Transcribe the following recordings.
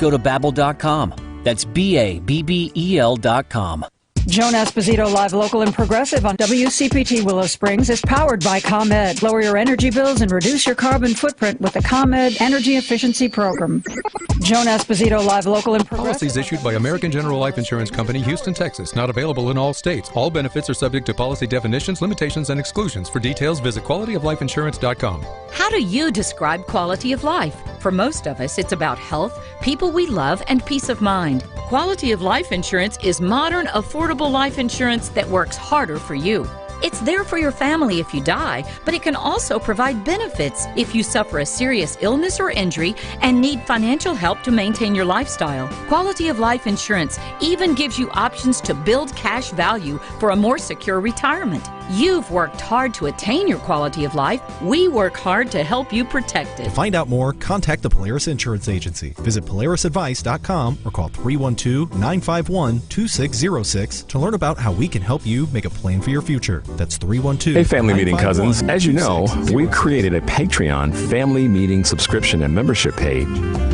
go to Babbel.com. That's BABBEL.com. Joan Esposito, live, local, and progressive on WCPT Willow Springs is powered by ComEd. Lower your energy bills and reduce your carbon footprint with the ComEd Energy Efficiency Program. Joan Esposito, live, local, and progressive. Policies issued by American General Life Insurance Company, Houston, Texas. Not available in all states. All benefits are subject to policy definitions, limitations, and exclusions. For details, visit qualityoflifeinsurance.com. How do you describe quality of life? For most of us, it's about health, people we love, and peace of mind. Quality of life insurance is modern, affordable life insurance that works harder for you. It's there for your family if you die, but it can also provide benefits if you suffer a serious illness or injury and need financial help to maintain your lifestyle. Quality of life insurance even gives you options to build cash value for a more secure retirement. You've worked hard to attain your quality of life. We work hard to help you protect it. To find out more, contact the Polaris Insurance Agency. Visit polarisadvice.com or call 312-951-2606 to learn about how we can help you make a plan for your future. That's 312. Hey, Family Meeting cousins. As you know, we've created a Patreon Family Meeting subscription and membership page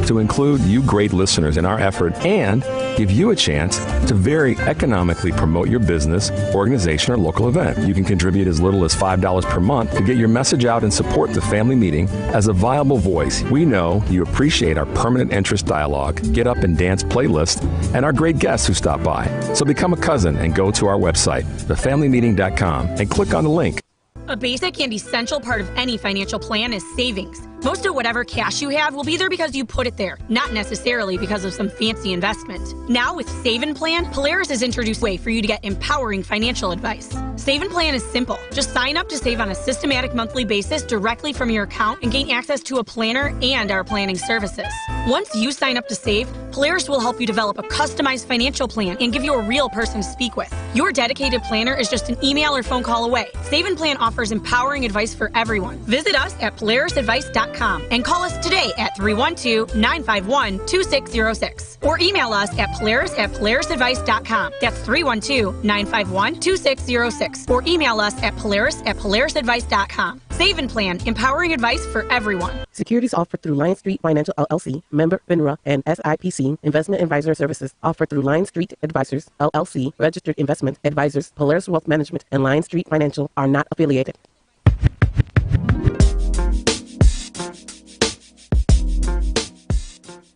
to include you great listeners in our effort and give you a chance to very economically promote your business, organization, or local event. You can contribute as little as $5 per month to get your message out and support the Family Meeting as a viable voice. We know you appreciate our permanent interest dialogue, get up and dance playlist, and our great guests who stop by. So become a cousin and go to our website, thefamilymeeting.com, and click on the link. A basic and essential part of any financial plan is savings. Most of whatever cash you have will be there because you put it there, not necessarily because of some fancy investment. Now with Save and Plan, Polaris has introduced a way for you to get empowering financial advice. Save and Plan is simple. Just sign up to save on a systematic monthly basis directly from your account and gain access to a planner and our planning services. Once you sign up to save, Polaris will help you develop a customized financial plan and give you a real person to speak with. Your dedicated planner is just an email or phone call away. Save and Plan offers empowering advice for everyone. Visit us at polarisadvice.com and call us today at 312-951-2606 or email us at polarisadvice.com. That's 312-951-2606 or email us at polarisadvice.com. Save and Plan, empowering advice for everyone. Securities offered through Lion Street Financial LLC, member FINRA and SIPC. Investment advisor services offered through Lion Street Advisors LLC, registered investment advisors. Polaris Wealth Management and Lion Street Financial are not affiliated.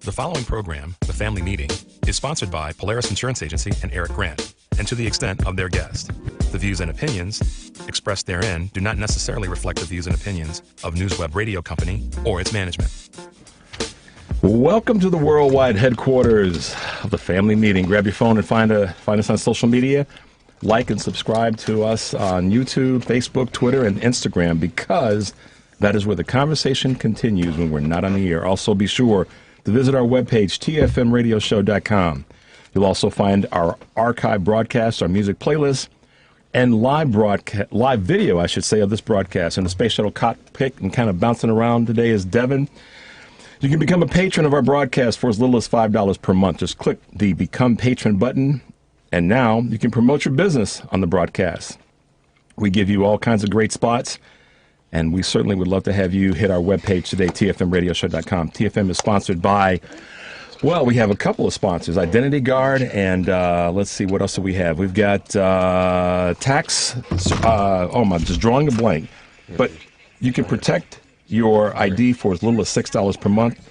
The following program, The Family Meeting, is sponsored by Polaris Insurance Agency and Eric Grant, and to the extent of their guest. The views and opinions expressed therein do not necessarily reflect the views and opinions of NewsWeb Radio Company or its management. Welcome to the worldwide headquarters of The Family Meeting. Grab your phone and find us on social media. Like and subscribe to us on YouTube, Facebook, Twitter, and Instagram, because that is where the conversation continues when we're not on the air. Also, be sure to visit our webpage, tfmradioshow.com. You'll also find our archive broadcasts, our music playlists, and live video, I should say, of this broadcast. And the Space Shuttle cockpit and kind of bouncing around today is Devin. You can become a patron of our broadcast for as little as $5 per month. Just click the Become Patron button, and now you can promote your business on the broadcast. We give you all kinds of great spots, and we certainly would love to have you hit our webpage today, tfmradioshow.com. TFM is sponsored by, well, we have a couple of sponsors, Identity Guard, and let's see, what else do we have? We've got tax, I'm just drawing a blank. But you can protect your ID for as little as $6 per month.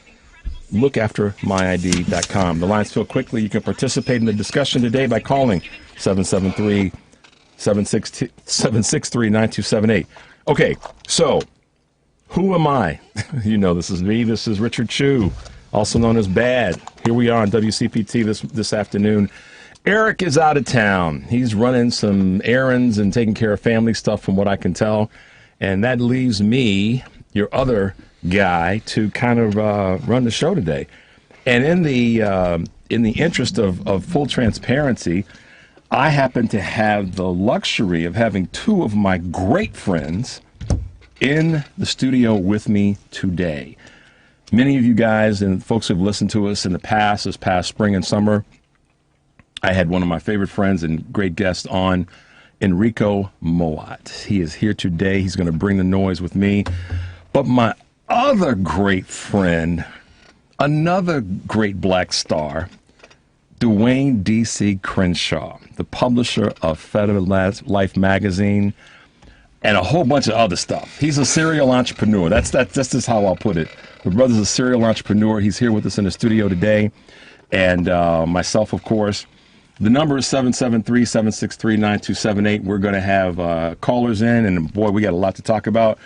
Look after myid.com. The lines fill quickly. You can participate in the discussion today by calling 773-763-9278. Okay, so who am I? You know, this is me. This is Richard Chu, also known as Bad. Here we are on WCPT this afternoon. Eric is out of town. He's running some errands and taking care of family stuff from what I can tell. And that leaves me, your other guy, to kind of run the show today. And in the interest of full transparency, I happen to have the luxury of having two of my great friends in the studio with me today. Many of you guys and folks who've listened to us in the past, this past spring and summer, I had one of my favorite friends and great guests on, Enrico Moat. He is here today. He's going to bring the noise with me. But my other great friend, another great black star, Dwayne D.C. Crenshaw, the publisher of Federal Life magazine and a whole bunch of other stuff. He's a serial entrepreneur. That's just how I'll put it. My brother's a serial entrepreneur. He's here with us in the studio today, and myself, of course. The number is 773-763-9278. We're going to have callers in, and boy, we got a lot to talk about.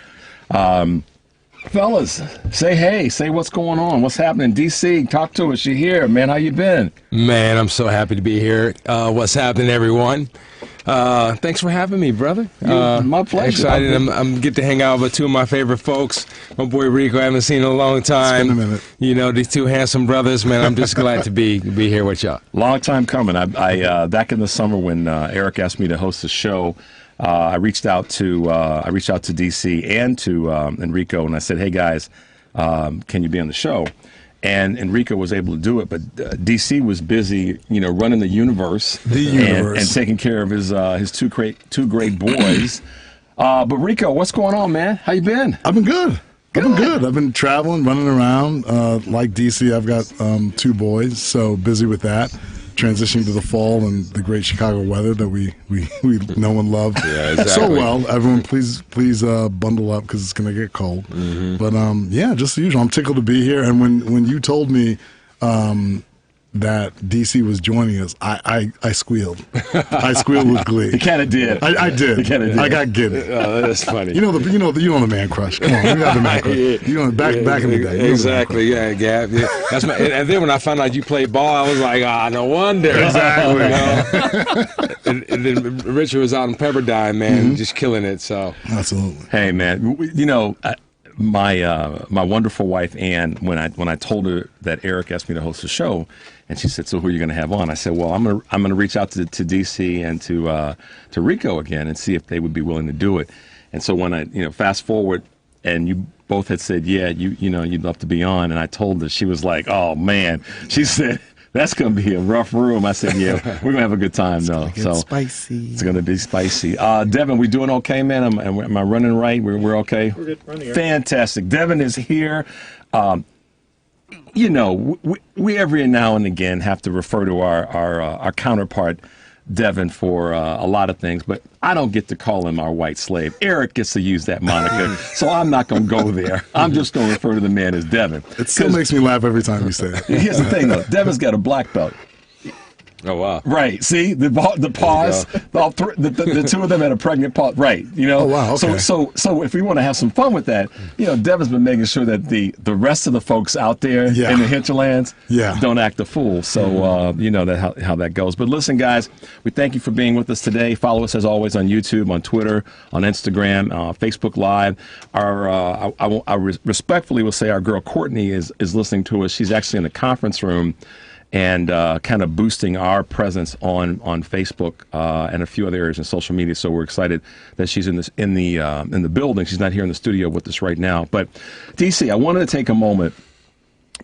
Fellas, say hey. Say what's going on. What's happening? DC, talk to us. You're here, man. How you been? Man, I'm so happy to be here. What's happening, everyone? Thanks for having me, brother. My pleasure. Excited. I'm get to hang out with two of my favorite folks. My boy Rico, I haven't seen in a long time. It's been a minute. You know, these two handsome brothers, man. I'm just glad to be here with y'all. Long time coming. I back in the summer when Eric asked me to host a show, I reached out to DC and to Enrico, and I said, "Hey guys, can you be on the show?" And Enrico was able to do it, but DC was busy, running the universe, and taking care of his two great boys. But Rico, what's going on, man? How you been? I've been good. I've been traveling, running around. Like DC, I've got 2 boys, so busy with that. Transitioning to the fall and the great Chicago weather that we know and love so well. Everyone, please bundle up because it's going to get cold. Mm-hmm. But just the usual. I'm tickled to be here. And when you told me that DC was joining us, I squealed. I squealed with glee. You kind of did. I did. You kinda did. I got giddy. Oh, that's funny. You know the man crush. Come on, we got the man crush. Back in the day. Exactly. Yeah, Gab. Yeah. That's and then when I found out you played ball, I was like, no wonder. Exactly. And then Richard was out in Pepperdine, man, just killing it. So absolutely. Hey, man. My wonderful wife Ann, when I told her that Eric asked me to host a show, and she said, "So who are you going to have on?" I said, "Well, I'm gonna reach out to DC and to Rico again and see if they would be willing to do it." And so when I fast forward, and you both had said, "Yeah, you'd love to be on," and I told her, she was like, "Oh man," she said, "That's going to be a rough room." I said, "Yeah, we're going to have a good time, though." So spicy. It's going to be spicy. Devin, we doing okay, man? Am I running right? We're okay? We're good. Running here. Fantastic. Devin is here. We every now and again have to refer to our counterpart, Devin, for a lot of things, but I don't get to call him our white slave. Eric gets to use that moniker, so I'm not going to go there. I'm just going to refer to the man as Devin. It still makes me laugh every time you say it. Here's the thing, though. Devin's got a black belt. Oh, wow. Right. See, the pause, the two of them had a pregnant pause. Right. Oh, wow. Okay. So if we want to have some fun with that, Devin's been making sure that the rest of the folks out there in the hinterlands don't act a fool. So, that how that goes. But listen, guys, we thank you for being with us today. Follow us, as always, on YouTube, on Twitter, on Instagram, Facebook Live. I respectfully will say our girl Courtney is listening to us. She's actually in the conference room and kind of boosting our presence on Facebook and a few other areas in social media. So we're excited that she's in the building. She's not here in the studio with us right now. But DC, I wanted to take a moment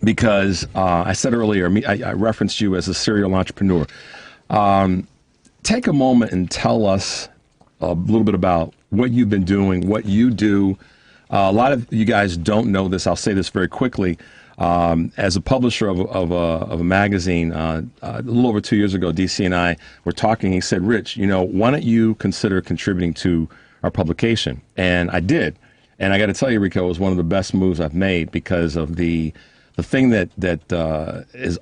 because I said earlier, I referenced you as a serial entrepreneur. Take a moment and tell us a little bit about what you've been doing, what you do. A lot of you guys don't know this. I'll say this very quickly. As a publisher of a magazine, a little over 2 years ago, DC and I were talking. He said, "Rich, why don't you consider contributing to our publication?" And I did. And I got to tell you, Rico, it was one of the best moves I've made because of the thing that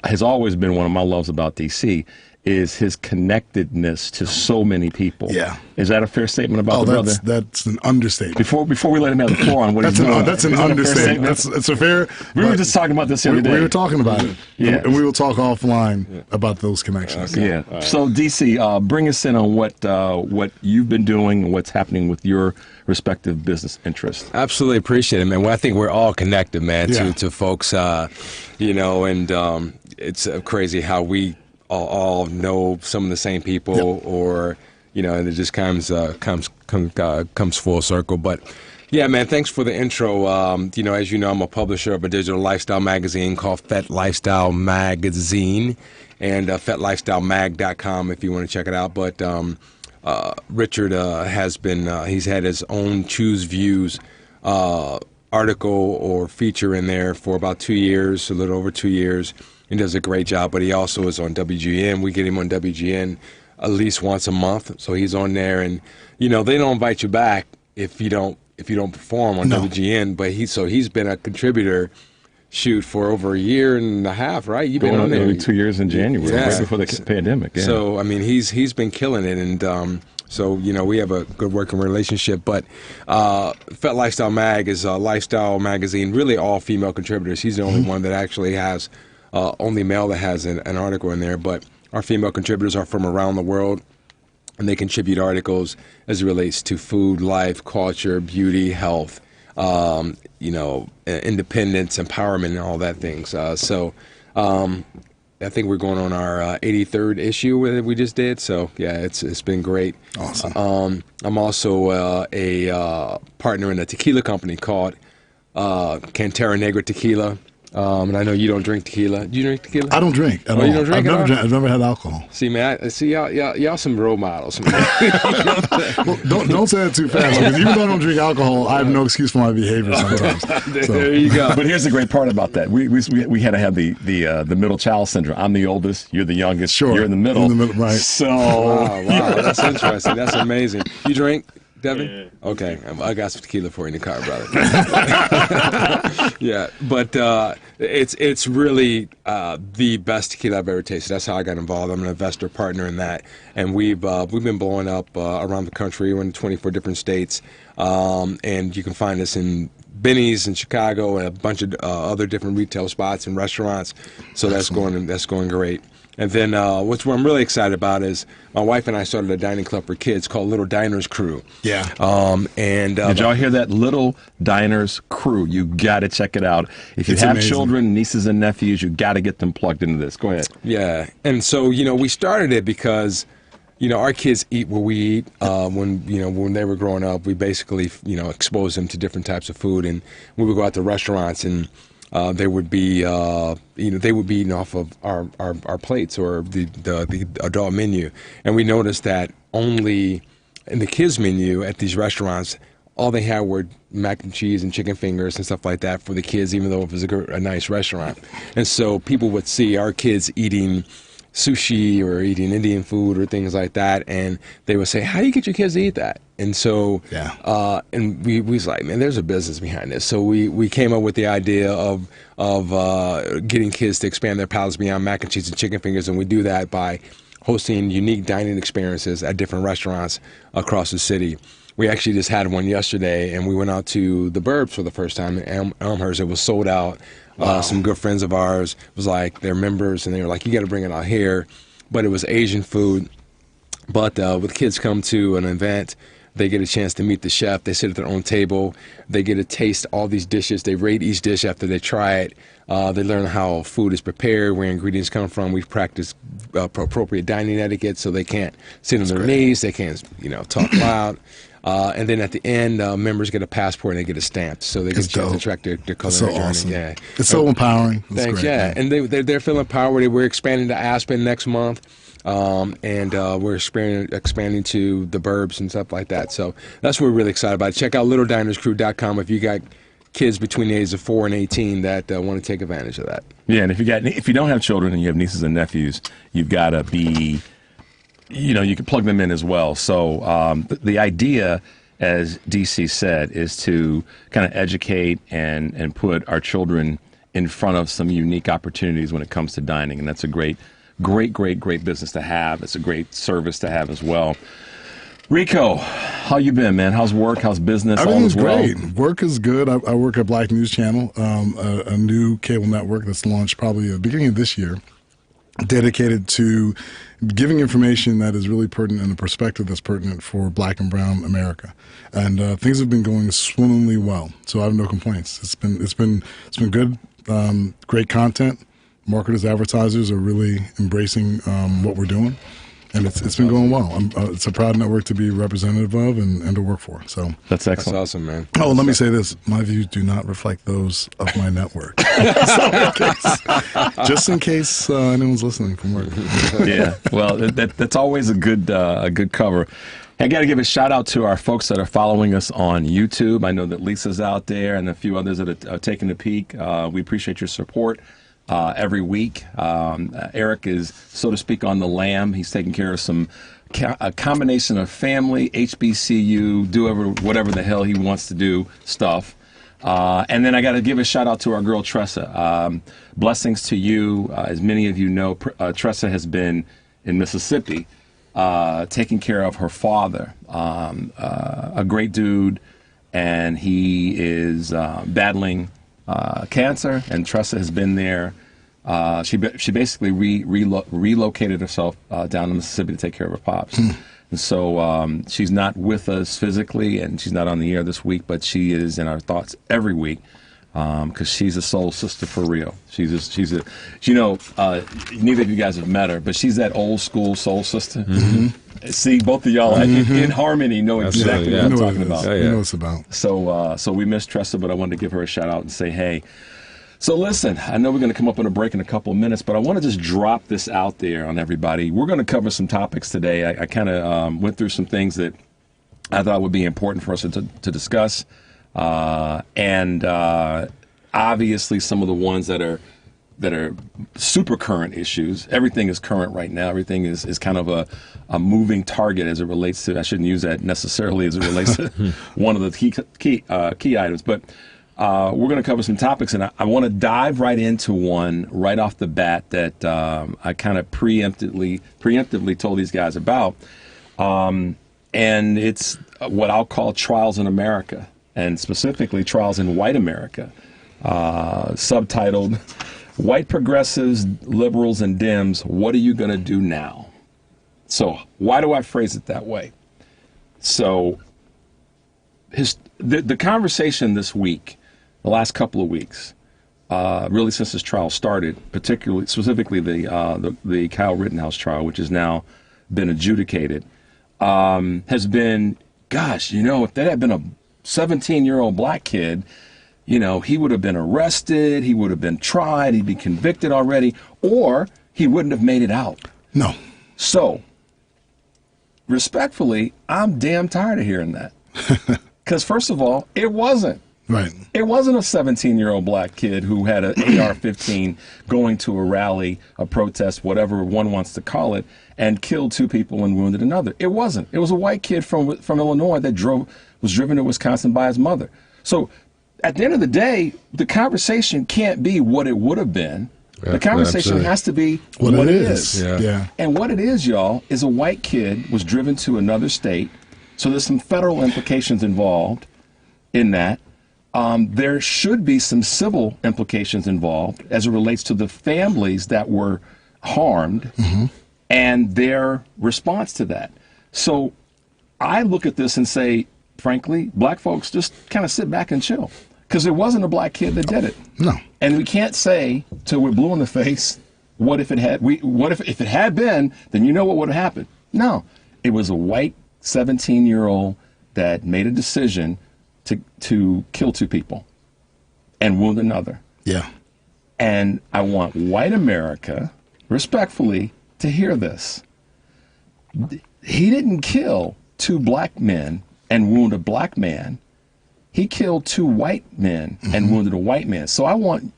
has always been one of my loves about DC is his connectedness to so many people. Yeah. Is that a fair statement about the brother? That's an understatement. Before we let him have the floor on what he's doing. That's an understatement. It's a fair... We were just talking about this the other day. We were talking about it. Yeah. And we will talk offline about those connections. Okay. Yeah. Right. So, DC, bring us in on what you've been doing and what's happening with your respective business interests. Absolutely appreciate it, man. Well, I think we're all connected, man, to folks, and it's crazy how we all know some of the same people, or and it just comes full circle. But yeah, man, thanks for the intro. As you know, I'm a publisher of a digital lifestyle magazine called Fet Lifestyle Magazine, and fetlifestylemag.com if you want to check it out. But Richard has been he's had his own Choose Views article or feature in there for about 2 years, a little over 2 years. He does a great job, but he also is on WGN. We get him on WGN at least once a month, so he's on there. And they don't invite you back if you don't perform on WGN. But he's been a contributor. Shoot, for over a year and a half, right? You've been on there 2 years in January, right before the pandemic. Yeah. So I mean, he's been killing it, and so we have a good working relationship. But Fet Lifestyle Mag is a lifestyle magazine, really all female contributors. He's the only one that actually has only male that has an article in there. But our female contributors are from around the world, and they contribute articles as it relates to food, life, culture, beauty, health. Independence, empowerment, and all that things. I think we're going on our 83rd issue that we just did. So yeah, it's been great. Awesome. I'm also a partner in a tequila company called Cantera Negra Tequila. And I know you don't drink tequila. Do you drink tequila? I don't drink at all. You don't drink I've never had alcohol. See, man, y'all some role models. Well, don't say that too fast. Because even though I don't drink alcohol, I have no excuse for my behavior sometimes. There you go. But here's the great part about that. We had to have the middle child syndrome. I'm the oldest. You're the youngest. Sure. You're in the middle. Right. So wow, that's interesting. That's amazing. You drink, Devin? Yeah. Okay, I got some tequila for you in the car, brother. Yeah, but it's really the best tequila I've ever tasted. That's how I got involved. I'm an investor partner in that, and we've been blowing up around the country. We're in 24 different states, and you can find us in Benny's in Chicago and a bunch of other different retail spots and restaurants. So that's going great. And then what I'm really excited about is my wife and I started a dining club for kids called Little Diners Crew. Yeah. Did y'all hear that? Little Diners Crew. You got to check it out. If you have children, nieces and nephews, you got to get them plugged into this. Go ahead. Yeah. And so, we started it because, our kids eat what we eat. When they were growing up, we basically, exposed them to different types of food. And we would go out to restaurants and they would be, eating off of our plates or the adult menu, and we noticed that only in the kids menu at these restaurants, all they had were mac and cheese and chicken fingers and stuff like that for the kids, even though it was a nice restaurant. And so people would see our kids eating sushi or eating Indian food or things like that, and they would say, "How do you get your kids to eat that?" And so, and we was like, man, there's a business behind this. So we came up with the idea of getting kids to expand their palates beyond mac and cheese and chicken fingers, and we do that by hosting unique dining experiences at different restaurants across the city. We actually just had one yesterday, and we went out to the Burbs for the first time in Elmhurst. It was sold out. Wow. Some good friends of ours was like, they're members, and they were like, you got to bring it out here. But it was Asian food. But with kids come to an event, they get a chance to meet the chef. They sit at their own table. They get to taste all these dishes. They rate each dish after they try it. They learn how food is prepared, where ingredients come from. We've practiced appropriate dining etiquette, so they can't sit on their knees. They can't, talk loud. And then at the end, members get a passport and they get a stamp, so they get a chance to track their culinary journey. Awesome. Yeah, it's so empowering. Thanks. Great, and they're feeling empowered. We're expanding to Aspen next month, and we're expanding to the Burbs and stuff like that. So that's what we're really excited about. Check out littledinerscrew.com if you got kids between the ages of 4 and 18 that want to take advantage of that. Yeah, and if you don't have children and you have nieces and nephews, you've got to be. You can plug them in as well. So the idea, as DC said, is to kind of educate and put our children in front of some unique opportunities when it comes to dining. And that's a great business to have. It's a great service to have as well. Rico, how you been, man? How's work? How's business? Everything's great. Work is good. I work at Black News Channel, a new cable network that's launched probably at the beginning of this year, dedicated to giving information that is really pertinent and a perspective that's pertinent for Black and Brown America. And things have been going swimmingly well, so I have no complaints. It's been good, great content. Marketers, advertisers are really embracing what we're doing, and it's been going well. It's a proud network to be representative of and to work for. So that's excellent. That's awesome, man. Oh, let me say this: my views do not reflect those of my network. Just in case anyone's listening from work. Yeah, well, that's always a good cover. I got to give a shout out to our folks that are following us on YouTube. I know that Lisa's out there and a few others that are taking a peek. We appreciate your support every week. Eric is, so to speak, on the lam. He's taking care of a combination of family, HBCU, whatever the hell he wants to do stuff. And then I got to give a shout out to our girl Tressa. Blessings to you. As many of you know, Tressa has been in Mississippi taking care of her father, a great dude, and he is battling cancer, and Tressa has been there. She basically relocated herself down to Mississippi to take care of her pops. And so she's not with us physically, and she's not on the air this week, but she is in our thoughts every week because she's a soul sister for real. Neither of you guys have met her, but she's that old school soul sister. See, both of y'all in harmony know exactly what I'm talking about. You know what it's about. So we miss Tressa, but I wanted to give her a shout out and say, hey. So listen, I know we're going to come up on a break in a couple of minutes, but I want to just drop this out there on everybody. We're going to cover some topics today. I kind of went through some things that I thought would be important for us to discuss, and obviously some of the ones that are super current issues. Everything is current right now. Everything is kind of a moving target as it relates to. I shouldn't use that necessarily as it relates to one of the key items, but. We're going to cover some topics, and I want to dive right into one right off the bat that I kind of preemptively told these guys about, and it's what I'll call trials in America, and specifically trials in white America, subtitled "White Progressives, Liberals, and Dems, What Are You Going to Do Now?" So why do I phrase it that way? So the conversation this week, the last couple of weeks, really since this trial started, specifically the Kyle Rittenhouse trial, which has now been adjudicated, has been, gosh, if that had been a 17-year-old black kid, he would have been arrested, he would have been tried, he'd be convicted already, or he wouldn't have made it out. No. So, respectfully, I'm damn tired of hearing that. Because first of all, it wasn't. Right. It wasn't a 17-year-old black kid who had an AR-15 going to a rally, a protest, whatever one wants to call it, and killed 2 people and wounded another. It wasn't. It was a white kid from Illinois that was driven to Wisconsin by his mother. So at the end of the day, the conversation can't be what it would have been. Yeah, the conversation has to be what it is. Yeah. And what it is, y'all, is a white kid was driven to another state. So there's some federal implications involved in that. There should be some civil implications involved as it relates to the families that were harmed and their response to that. So I look at this and say, frankly, black folks just kind of sit back and chill because it wasn't a black kid that did it. No. And we can't say till we're blue in the face, what if it had if it had been, then you know what would have happened. No, it was a white 17-year-old that made a decision to kill 2 people and wound another. Yeah. And I want white America, respectfully, to hear this. He didn't kill 2 black men and wound a black man. He killed 2 white men and wounded a white man. So I want,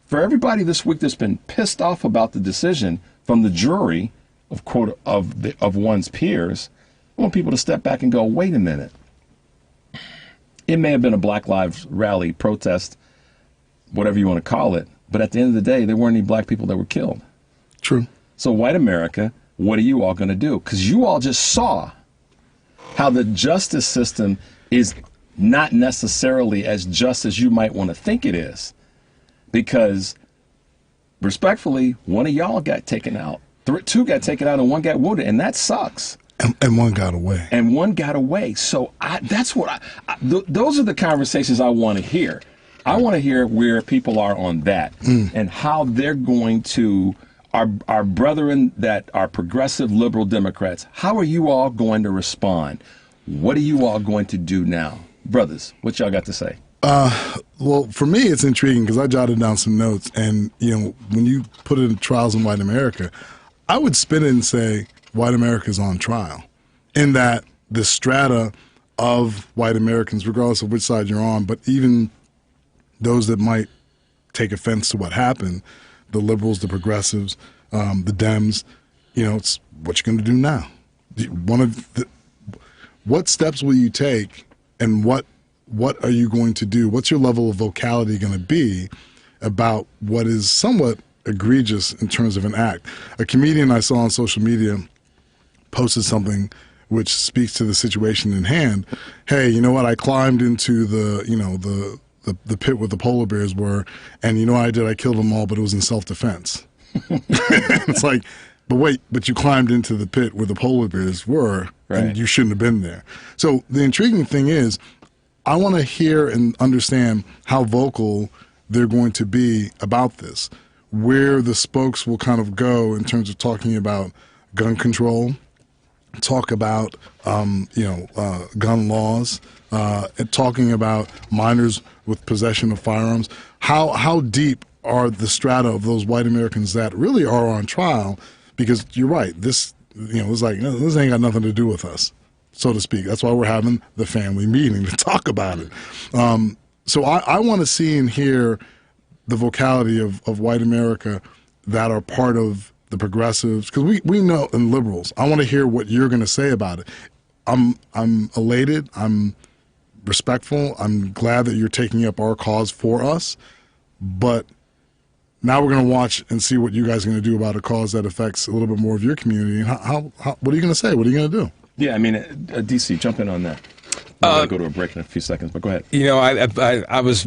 for everybody this week that's been pissed off about the decision from the jury of one's peers, I want people to step back and go, wait a minute. It may have been a Black Lives Rally protest, whatever you want to call it, but at the end of the day, there weren't any black people that were killed. True. So white America, what are you all going to do? Because you all just saw how the justice system is not necessarily as just as you might want to think it is. Because, respectfully, one of y'all got taken out. 2 got taken out and 1 got wounded, and that sucks. And 1 got away. And 1 got away. So that's what those are the conversations I want to hear. I want to hear where people are on that and how they're going to, our brethren that are progressive liberal Democrats, how are you all going to respond? What are you all going to do now? Brothers, what y'all got to say? Well, for me, it's intriguing because I jotted down some notes. And, when you put it in trials in white America, I would spin it and say white America is on trial in that the strata of white Americans, regardless of which side you're on, but even those that might take offense to what happened, the liberals, the progressives, the Dems, it's what you're going to do now. What steps will you take, and what are you going to do? What's your level of vocality going to be about what is somewhat egregious in terms of an act? A comedian I saw on social media posted something which speaks to the situation in hand. Hey, you know what? I climbed into the pit where the polar bears were, and you know what I did? I killed them all, but it was in self-defense. It's like, but you climbed into the pit where the polar bears were, and you shouldn't have been there. So the intriguing thing is, I want to hear and understand how vocal they're going to be about this, where the spokes will kind of go in terms of talking about gun control, talk about gun laws, and talking about minors with possession of firearms. How deep are the strata of those white Americans that really are on trial? Because you're right, this ain't got nothing to do with us, so to speak. That's why we're having the family meeting to talk about it. So I want to see and hear the vocality of white America that are part of the progressives, because we know, and liberals. I want to hear what you're going to say about it. I'm elated. I'm respectful. I'm glad that you're taking up our cause for us. But now we're going to watch and see what you guys are going to do about a cause that affects a little bit more of your community. How what are you going to say? What are you going to do? Yeah, I mean, DC, jump in on that. I'm going to go to a break in a few seconds, but go ahead. I was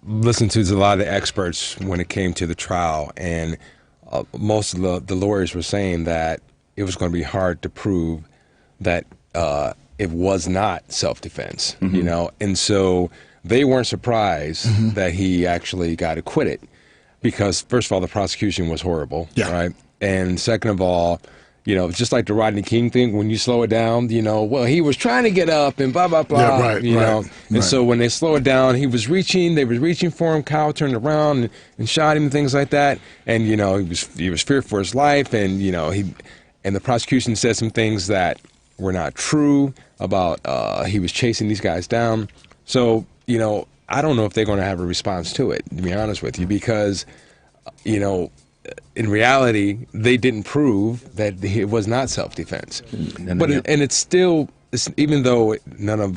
listening to a lot of the experts when it came to the trial, and most of the lawyers were saying that it was going to be hard to prove that it was not self-defense, and so they weren't surprised that he actually got acquitted, because first of all, the prosecution was horrible, right? And second of all, just like the Rodney King thing, when you slow it down, well, he was trying to get up and blah, blah, blah, And so when they slow it down, they was reaching for him, Kyle turned around and shot him and things like that. And, he was feared for his life, and, and the prosecution said some things that were not true about he was chasing these guys down. So, I don't know if they're going to have a response to it, to be honest with you, because, in reality, they didn't prove that it was not self-defense. It's still, even though no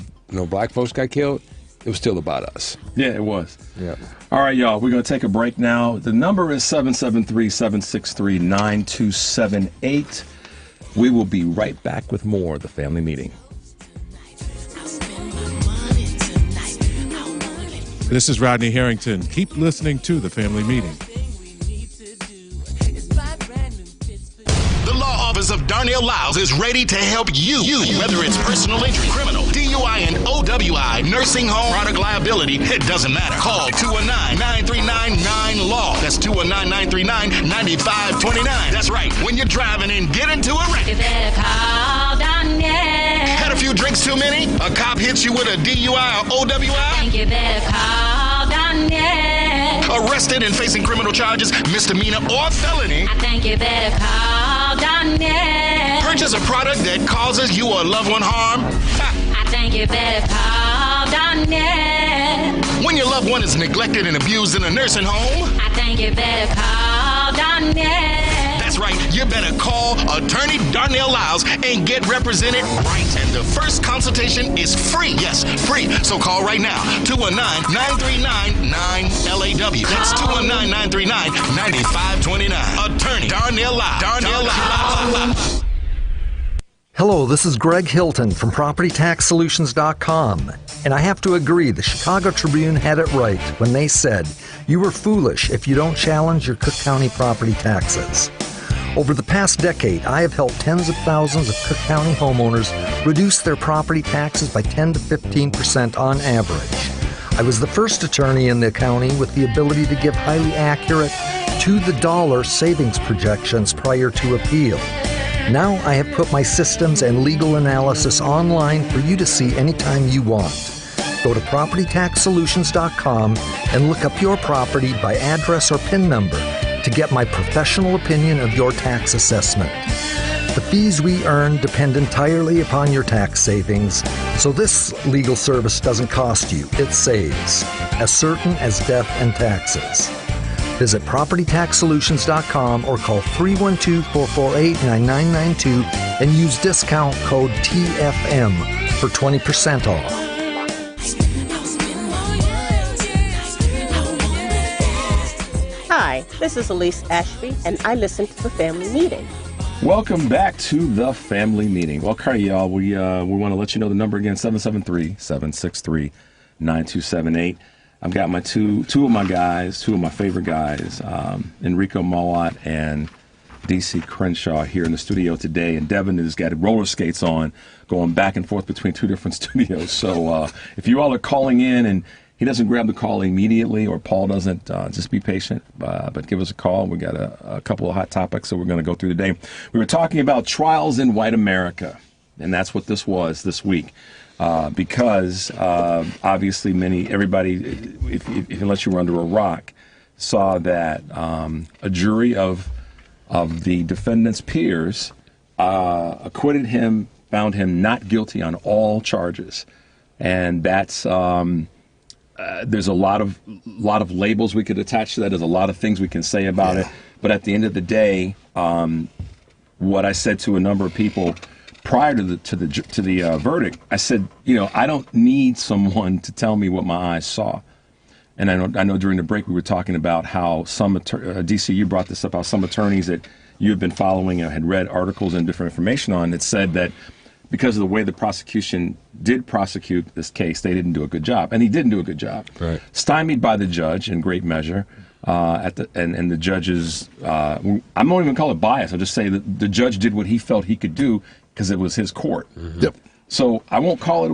black folks got killed, it was still about us. Yeah, it was. Yeah. All right, y'all, we're going to take a break now. The number is 773-763-9278. We will be right back with more of The Family Meeting. This is Rodney Harrington. Keep listening to The Family Meeting. The law office of Darnell Lyles is ready to help you. Whether it's personal injury, criminal, DUI, and OWI, nursing home, product liability, it doesn't matter. Call 219-939-9LAW. That's 219-939-9529. That's right. When you're driving and get into a wreck, you better call Darnell. Had a few drinks too many? A cop hits you with a DUI or OWI? I think you better call Darnell. Arrested and facing criminal charges, misdemeanor or felony? I think you better call Darnell. Purchase a product that causes you or a loved one harm? I think you better call Darnell. When your loved one is neglected and abused in a nursing home? I think you better call Darnell. That's right, you better call Attorney Darnell Lyles and get represented right. And the first consultation is free. Yes, free. So call right now. 219-939-9LAW. That's 219-939-9529. Attorney Darnell Lyles. Darnell Lyles. Hello, this is Greg Hilton from PropertyTaxSolutions.com. And I have to agree, the Chicago Tribune had it right when they said, you were foolish if you don't challenge your Cook County property taxes. Over the past decade, I have helped tens of thousands of Cook County homeowners reduce their property taxes by 10 to 15% on average. I was the first attorney in the county with the ability to give highly accurate, to-the-dollar savings projections prior to appeal. Now I have put my systems and legal analysis online for you to see anytime you want. Go to PropertyTaxSolutions.com and look up your property by address or PIN number to get my professional opinion of your tax assessment. The fees we earn depend entirely upon your tax savings, so this legal service doesn't cost you, it saves, as certain as death and taxes. Visit PropertyTaxSolutions.com or call 312-448-9992 and use discount code TFM for 20% off. Hi, this is Elise Ashby, and I listen to the Family Meeting. Welcome back to the Family Meeting. Well, okay, y'all, we want to let you know the number again, 773-763-9278. I've got my two of my favorite guys, Enrico Mowat and DC Crenshaw here in the studio today, and Devin has got roller skates on, going back and forth between two different studios. So if you all are calling in and he doesn't grab the call immediately, or Paul doesn't, just be patient, but give us a call. We got a couple of hot topics that we're going to go through today. We were talking about trials in white America, and that's what this was this week. Because obviously everybody, unless you were under a rock, saw that a jury of the defendant's peers acquitted him, found him not guilty on all charges, and that's there's a lot of labels we could attach to that. There's a lot of things we can say about it, but at the end of the day, what I said to a number of people prior to the verdict, I said, I don't need someone to tell me what my eyes saw. And I know during the break we were talking about how some DC, you brought this up, how some attorneys that you had been following had read articles and different information on that said that because of the way the prosecution did prosecute this case, they didn't do a good job, and he didn't do a good job. Right. Stymied by the judge in great measure. And the judge's, I won't even call it bias. I'll just say that the judge did what he felt he could do because it was his court. Mm-hmm. Yep. So I won't call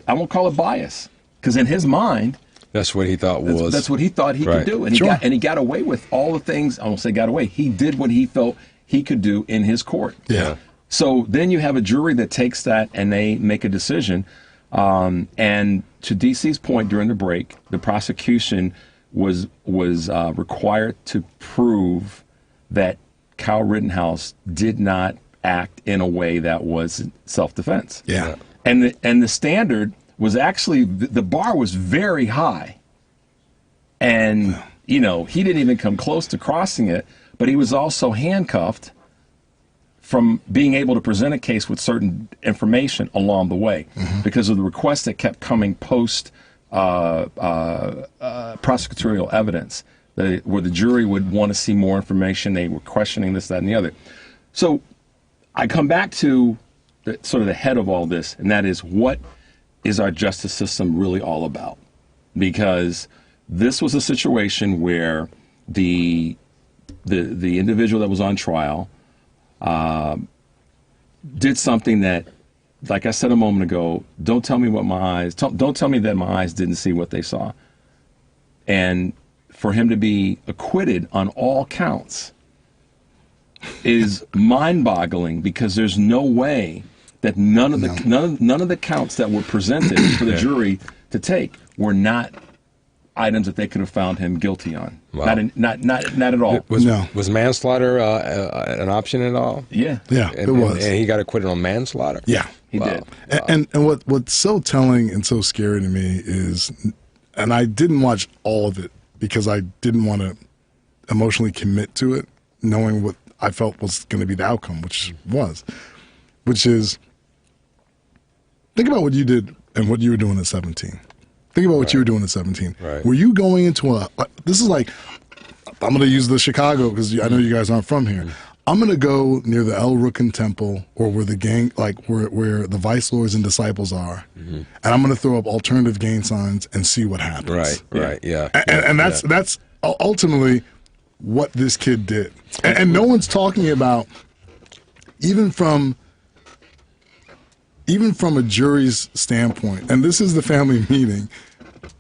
I won't call it bias, because in his mind, that's what he thought that's what he thought he could do, and he got away with all the things. I won't say got away. He did what he felt he could do in his court. Yeah. So then you have a jury that takes that and they make a decision. And to DC's point during the break, the prosecution was required to prove that Kyle Rittenhouse did not act in a way that was self-defense. Yeah. And the standard was actually, the bar was very high. And, he didn't even come close to crossing it, but he was also handcuffed from being able to present a case with certain information along the way, because of the requests that kept coming post prosecutorial evidence, where the jury would want to see more information. They were questioning this, that, and the other. So I come back to sort of the head of all this, and that is, what is our justice system really all about? Because this was a situation where the individual that was on trial did something that, like I said a moment ago, don't tell me that my eyes didn't see what they saw. And for him to be acquitted on all counts is mind-boggling, because there's no way that none of the counts that were presented for the jury to take were not items that they could have found him guilty on. Wow. Not at all. Was manslaughter an option at all? Yeah, it was. And he got acquitted on manslaughter? Yeah. He did. And what's so telling and so scary to me is, and I didn't watch all of it because I didn't want to emotionally commit to it, knowing what I felt was going to be the outcome, which is, think about what you did and what you were doing at 17. Think about what you were doing at 17. Right. Were you going into this is like, I'm going to use the Chicago because I know you guys aren't from here. I'm going to go near the El Rukn Temple, or where the gang, like where the Vice Lords and Disciples are, and I'm going to throw up alternative gang signs and see what happens. Right, yeah. And that's ultimately what this kid did. And no one's talking about, even from a jury's standpoint, and this is the family meeting,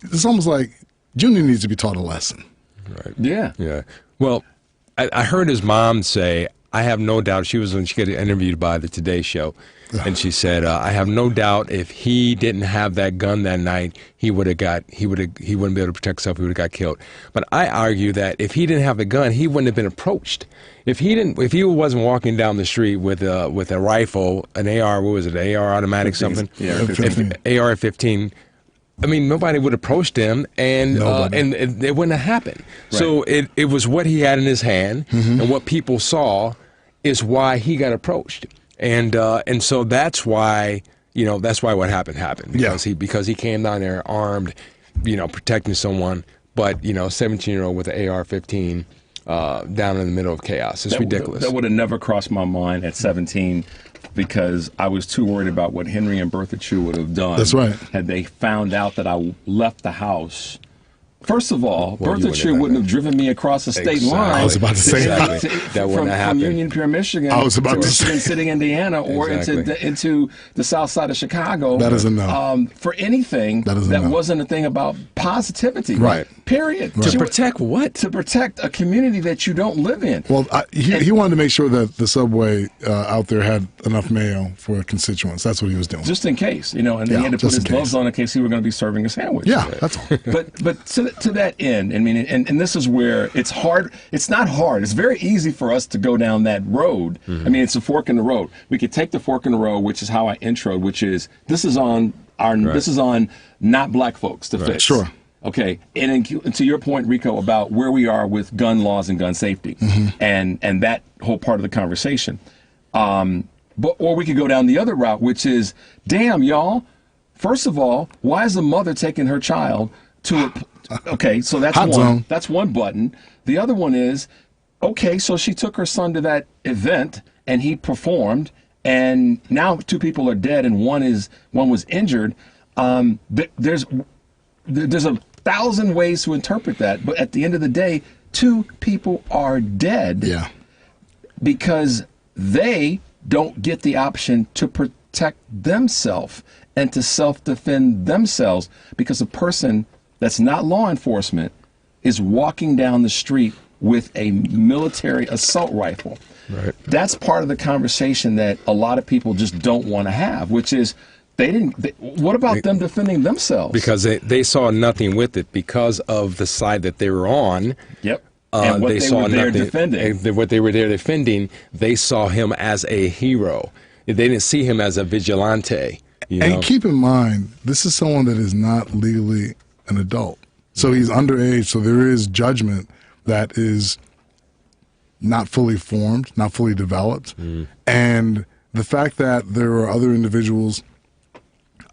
it's almost like Junior needs to be taught a lesson. Right. Yeah. Yeah. Well, I heard his mom say, I have no doubt. She was when she got interviewed by the Today Show, and she said, "I have no doubt if he didn't have that gun that night, he wouldn't be able to protect himself. He would have got killed." But I argue that if he didn't have the gun, he wouldn't have been approached. If he wasn't walking down the street with a rifle, an AR, what was it, an AR automatic 15, something, yeah, AR-15. I mean, nobody would approach him, and it wouldn't have happened. Right. So it was what he had in his hand, and what people saw is why he got approached, and so that's why what happened because he came down there armed, protecting someone, but 17-year-old with an AR-15 down in the middle of chaos. It's ridiculous. That would have never crossed my mind at 17. Because I was too worried about what Henry and Bertha Chu would have done. That's right. Had they found out that I left the house. First of all, Bertha Chu wouldn't have driven me across the state line. I was about to say that. That wouldn't have happened. From Union Pier, Michigan, I was about to Michigan say. City, Indiana, or into the south side of Chicago. That is a no. For anything that wasn't a thing about positivity. Right. Period. Right. To protect what? To protect a community that you don't live in. Well, he wanted to make sure that the subway out there had enough mayo for constituents. That's what he was doing. Just in case, and he had to put his gloves on in case he were going to be serving a sandwich. Yeah, that's all. But to that end, I mean, and this is where it's hard. It's not hard. It's very easy for us to go down that road. I mean, it's a fork in the road. We could take the fork in the road, which is how I introed, which is this is on not black folks to fix. Sure. Okay, and to your point, Rico, about where we are with gun laws and gun safety, and that whole part of the conversation. Or we could go down the other route, which is, damn, y'all. First of all, why is the mother taking her child to okay, so that's Hot one. zone. That's one button. The other one is, okay, so she took her son to that event and he performed, and now 2 people are dead and one was injured. There's 1,000 ways to interpret that, but at the end of the day, 2 people are dead. Yeah. Because they don't get the option to protect themselves and to self-defend themselves, because a person that's not law enforcement is walking down the street with a military assault rifle. Right. That's part of the conversation that a lot of people just don't want to have, which is what about them defending themselves? Because they saw nothing with it because of the side that they were on. Yep. And what they were there defending. What they were there defending, they saw him as a hero. They didn't see him as a vigilante. And keep in mind, this is someone that is not legally an adult. So he's underage, so there is judgment that is not fully formed, not fully developed. And the fact that there are other individuals,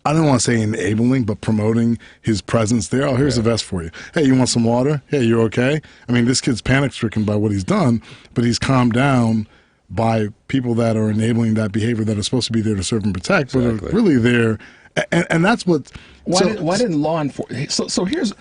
I don't want to say enabling, but promoting his presence there. Oh, here's a vest for you. Hey, you want some water? Hey, you okay? I mean, this kid's panic-stricken by what he's done, but he's calmed down by people that are enabling that behavior that are supposed to be there to serve and protect, but are really there. And that's what... Why didn't law enforcement... So here's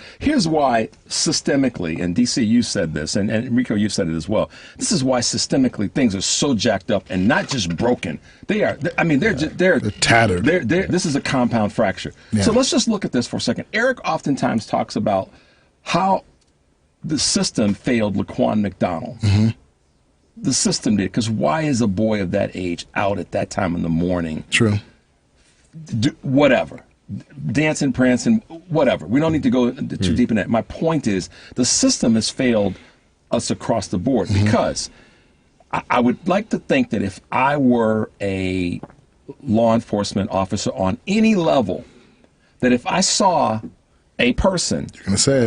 why systemically, and DC, you said this, and Rico, you said it as well. This is why systemically things are so jacked up and not just broken. They're tattered. This is a compound fracture. Yeah. So let's just look at this for a second. Eric oftentimes talks about how the system failed Laquan McDonald. The system did, because why is a boy of that age out at that time in the morning? True. Whatever. Dancing, prancing, whatever. We don't need to go too deep in that. My point is, the system has failed us across the board, because I would like to think that if I were a law enforcement officer on any level, that if I saw a person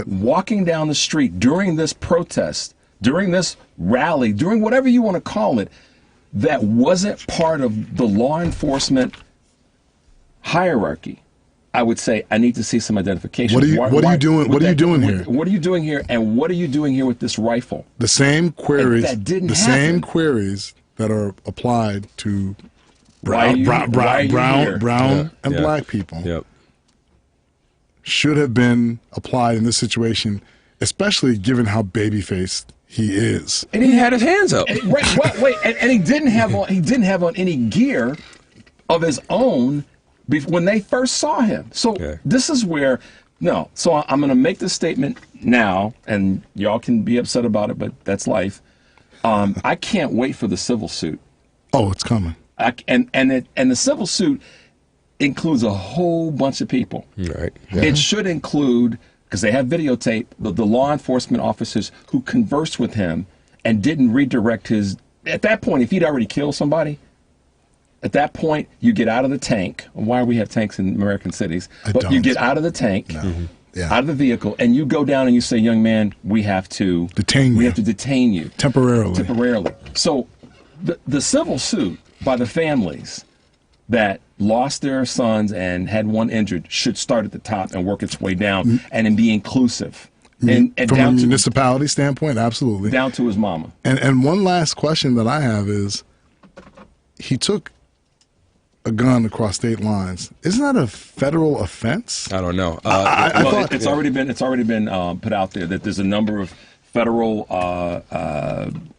walking down the street during this protest, during this rally, during whatever you want to call it, that wasn't part of the law enforcement hierarchy, I would say I need to see some identification. What are you doing? What are you doing here? What are you doing here? And what are you doing here with this rifle? The same queries. That didn't happen. Same queries that are applied to brown and black people should have been applied in this situation, especially given how baby-faced he is. And he had his hands up. And he didn't have on any gear of his own when they first saw him. So this is where, so I'm going to make this statement now, and y'all can be upset about it, but that's life. I can't wait for the civil suit. Oh, it's coming. And the civil suit includes a whole bunch of people. Right. Yeah. It should include, because they have videotape, the law enforcement officers who conversed with him and didn't redirect his. At that point, if he'd already killed somebody, at that point you get out of the tank. Why do we have tanks in American cities? But you get out of the tank. No. Yeah. Out of the vehicle, and you go down and you say, "Young man, we have to detain you. We have to detain you temporarily." So, the civil suit by the families that lost their sons and had one injured should start at the top and work its way down, and then be inclusive. And From down a to, municipality standpoint, absolutely. down to his mama. And one last question that I have is, he took a gun across state lines. Isn't that a federal offense? I don't know. I thought it's already been put out there that there's a number of federal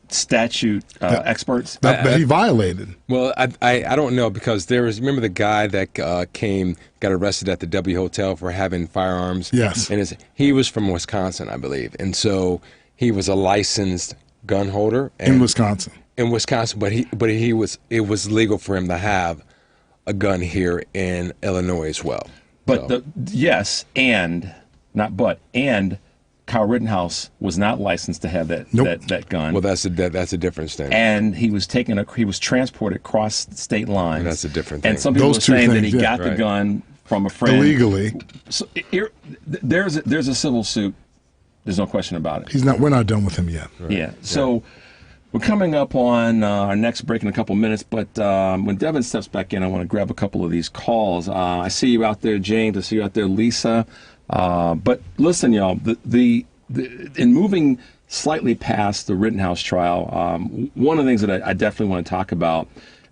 statute experts that he violated. Well, I don't know, because remember the guy that got arrested at the W Hotel for having firearms? Yes. And he was from Wisconsin, I believe. And so he was a licensed gun holder. In Wisconsin. But it was legal for him to have a gun here in Illinois as well. But and Kyle Rittenhouse was not licensed to have that gun. Well, that's a different thing. And he was transported across state lines. That's a different thing. And some people were saying that he got the gun from a friend illegally. So there's a civil suit. There's no question about it. We're not done with him yet. Right. Yeah. So we're coming up on our next break in a couple minutes, but when Devin steps back in, I want to grab a couple of these calls. I see you out there, James. I see you out there, Lisa. But listen, y'all, in moving slightly past the Rittenhouse trial, one of the things that I definitely want to talk about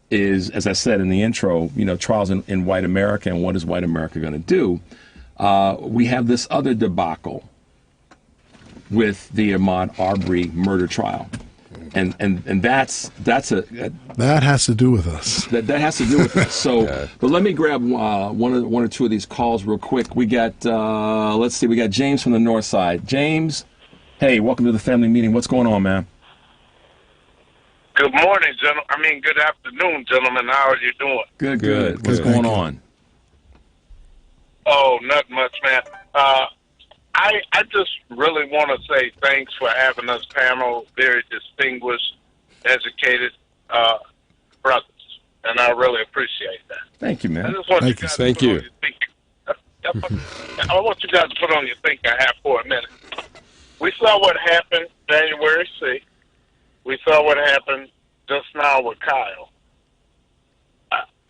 is, as I said in the intro, trials in white America and what is white America going to do. We have this other debacle with the Ahmaud Arbery murder trial. And that has to do with us. That has to do with us. So, but let me grab one or two of these calls real quick. We got we got James from the north side. James, hey, welcome to the family meeting. What's going on, man? Good morning, gentlemen. Good afternoon, gentlemen. How are you doing? Good. What's going on? Oh, not much, man. I just really want to say thanks for having us panel, very distinguished, educated brothers, and I really appreciate that. Thank you, man. I just want Thank you. I want you guys to put on your thinking hat for a minute. We saw what happened January 6th. We saw what happened just now with Kyle.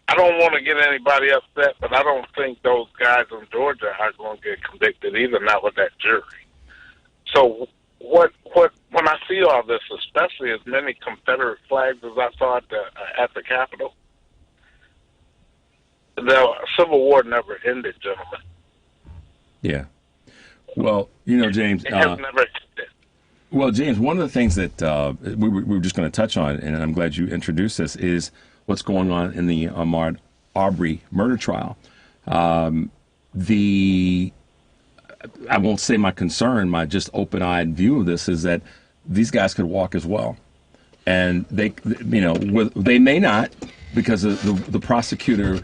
I don't want to get anybody upset, but I don't think those guys in Georgia are going to get convicted either, not with that jury. So when I see all this, especially as many Confederate flags as I saw at the Capitol, the Civil War never ended, gentlemen. Yeah. Well, James. It has never ended. Well, James, one of the things that we were just going to touch on, and I'm glad you introduced this, is what's going on in the Ahmaud Arbery murder trial. I won't say my concern, my just open-eyed view of this is that these guys could walk as well, and they may not, because the prosecutor,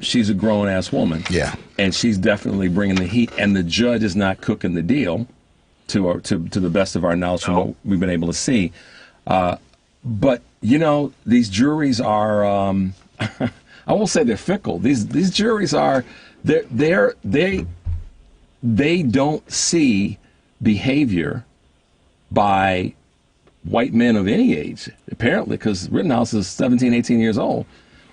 she's a grown-ass woman, and she's definitely bringing the heat, and the judge is not cooking the deal, to the best of our knowledge from what we've been able to see. But these juries are, I won't say they're fickle. These juries are, they don't see behavior by white men of any age, apparently, because Rittenhouse is 17, 18 years old.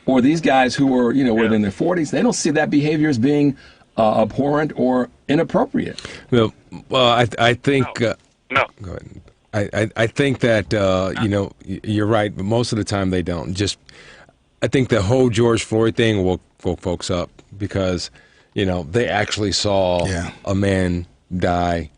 Or these guys who are, were in their 40s, they don't see that behavior as being abhorrent or inappropriate. Well, I think... No. Go ahead. I think that, you're right, but most of the time they don't. I think the whole George Floyd thing will woke folks up because, they actually saw a man die.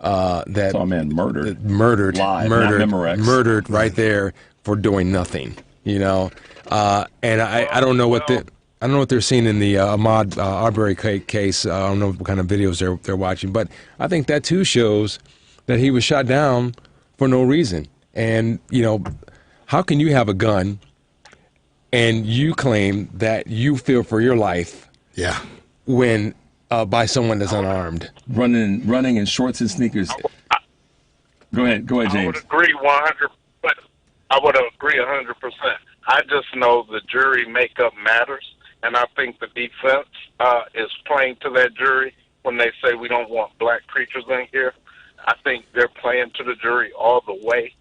Saw a man murdered live, murdered right there for doing nothing. And I don't know what they're seeing in the Ahmaud Arbery case. I don't know what kind of videos they're watching, but I think that too shows that he was shot down for no reason. And, how can you have a gun and you claim that you fear for your life when by someone that's unarmed? Running in shorts and sneakers. Go ahead, James. I would agree 100%. I would agree 100%. I just know the jury makeup matters, and I think the defense is playing to that jury when they say we don't want black preachers in here. I think they're playing to the jury all the way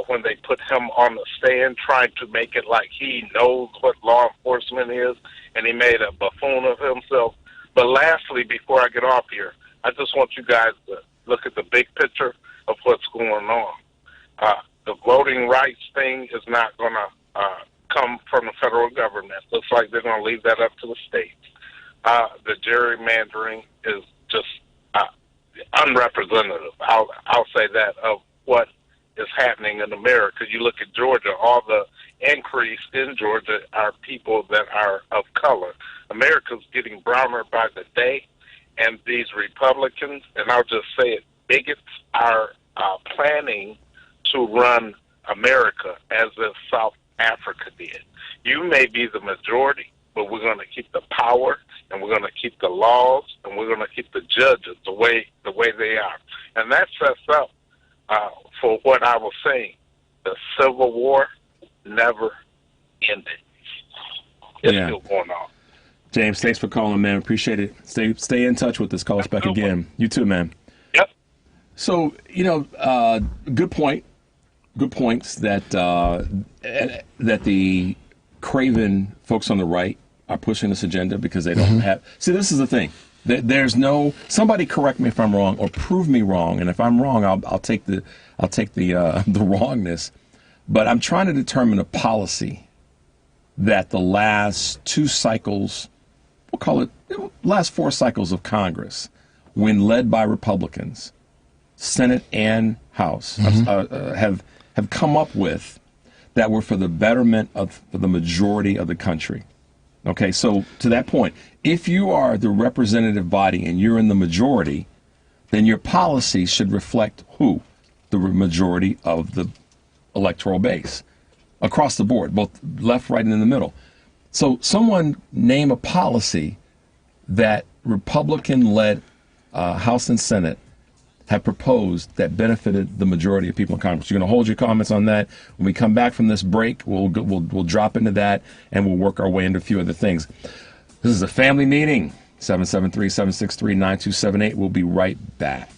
when they put him on the stand, trying to make it like he knows what law enforcement is, and he made a buffoon of himself. But lastly, before I get off here, I just want you guys to look at the big picture of what's going on. The voting rights thing is not going to come from the federal government. Looks like they're going to leave that up to the states. The gerrymandering is just unrepresentative. I'll say that, of what is happening in America. You look at Georgia, all the increase in Georgia are people that are of color. America's getting browner by the day, and these Republicans, and I'll just say it, bigots, are planning to run America as if South Africa did. You may be the majority, but we're going to keep the power, and we're going to keep the laws, and we're going to keep the judges the way they are. And that sets up for what I was saying. The Civil War never ended. It's still going on. James, thanks for calling, man. Appreciate it. Stay in touch with us. Call us back again. You too, man. Yep. So, good point. Good points that the craven folks on the right are pushing this agenda because they don't have. See, this is the thing. There's no. Somebody correct me if I'm wrong or prove me wrong, and if I'm wrong, I'll take the wrongness. But I'm trying to determine a policy that the last 2 cycles, we'll call it last 4 cycles of Congress, when led by Republicans, Senate and House, have come up with that were for the betterment of the majority of the country. Okay, so to that point, if you are the representative body and you're in the majority, then your policy should reflect who? The majority of the electoral base across the board, both left, right, and in the middle. So someone name a policy that Republican-led House and Senate have proposed that benefited the majority of people in Congress. You're going to hold your comments on that. When we come back from this break, we'll drop into that, and we'll work our way into a few other things. This is a family meeting. 773-763-9278. We'll be right back.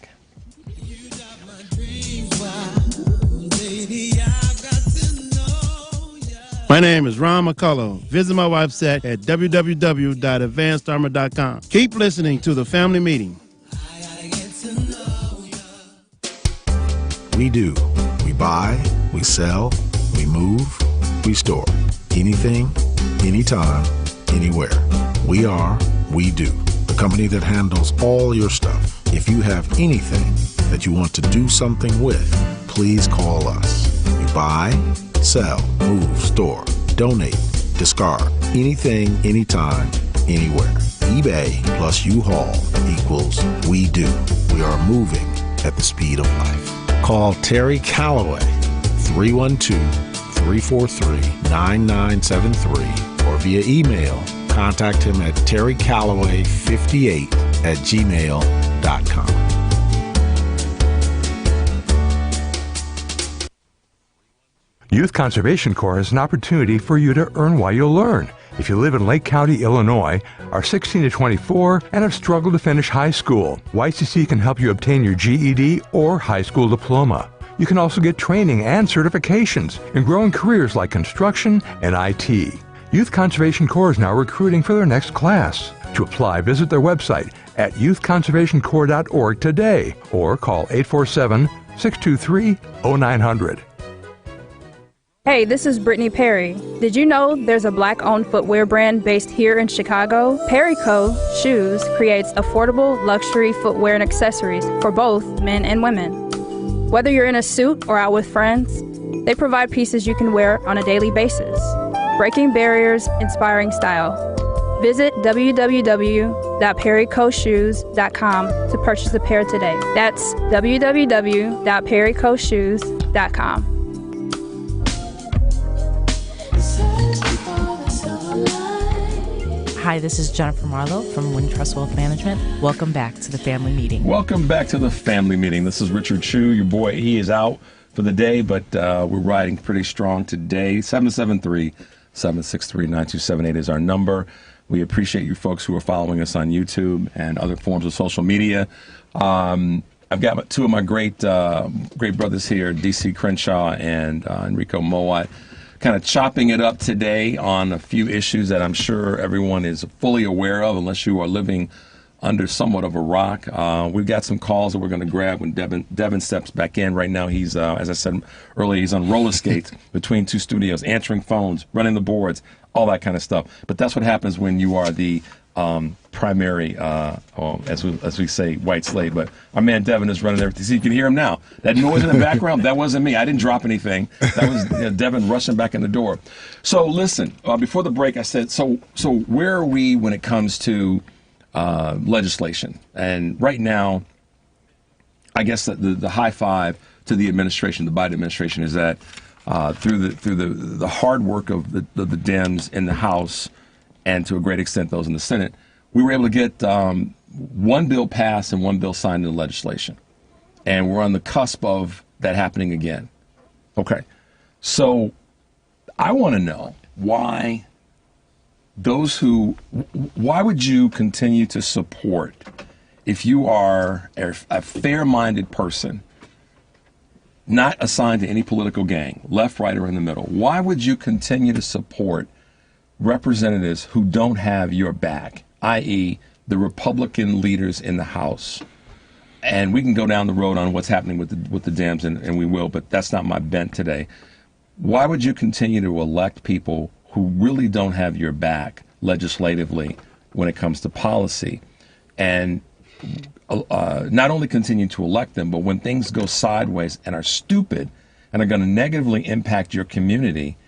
My name is Ron McCullough. Visit my website at www.advancedarmor.com. Keep listening to the family meeting. We do. We buy, we sell, we move, we store. Anything, anytime, anywhere. We do. The company that handles all your stuff. If you have anything that you want to do something with, please call us. We buy, sell, move, store, donate, discard. Anything, anytime, anywhere. eBay plus U-Haul equals we do. We are moving at the speed of life. Call Terry Calloway, 312-343-9973, or via email, contact him at terrycalloway58@gmail.com. Youth Conservation Corps is an opportunity for you to earn while you learn. If you live in Lake County, Illinois, are 16 to 24, and have struggled to finish high school, YCC can help you obtain your GED or high school diploma. You can also get training and certifications in growing careers like construction and IT. Youth Conservation Corps is now recruiting for their next class. To apply, visit their website at youthconservationcorps.org today or call 847-623-0900. Hey, this is Brittany Perry. Did you know there's a black-owned footwear brand based here in Chicago? Perry Co. Shoes creates affordable luxury footwear and accessories for both men and women. Whether you're in a suit or out with friends, they provide pieces you can wear on a daily basis. Breaking barriers, inspiring style. Visit www.perrycoshoes.com to purchase a pair today. That's www.perrycoshoes.com. Hi, this is Jennifer Marlowe from Wintrust Wealth Management. Welcome back to the family meeting. Welcome back to the family meeting. This is Richard Chu, your boy. He is out for the day, but we're riding pretty strong today. 773-763-9278 is our number. We appreciate you folks who are following us on YouTube and other forms of social media. I've got two of my great brothers here, DC Crenshaw and Enrico Mowat, kind of chopping it up today on a few issues that I'm sure everyone is fully aware of, unless you are living under somewhat of a rock. We've got some calls that we're going to grab when Devin steps back in. Right now, he's, as I said earlier, he's on roller skates between two studios, answering phones, running the boards, all that kind of stuff. But that's what happens when you are the primary, as we say, white slave. But our man Devin is running everything. See, you can hear him now. That noise in the background, that wasn't me. I didn't drop anything. That was Devin rushing back in the door. So listen, before the break, I said, so where are we when it comes to legislation? And right now, I guess the high five to the administration, the Biden administration, is that through the hard work of the Dems in the House, and to a great extent those in the Senate, we were able to get one bill passed and one bill signed into legislation. And we're on the cusp of that happening again. Okay. So I want to know why would you continue to support, if you are a fair-minded person, not assigned to any political gang, left, right, or in the middle, why would you continue to support representatives who don't have your back, i.e. the Republican leaders in the House? And we can go down the road on what's happening with the Dems, and we will, but that's not my bent today. Why would you continue to elect people who really don't have your back legislatively when it comes to policy, and not only continue to elect them, but when things go sideways and are stupid and are going to negatively impact your community,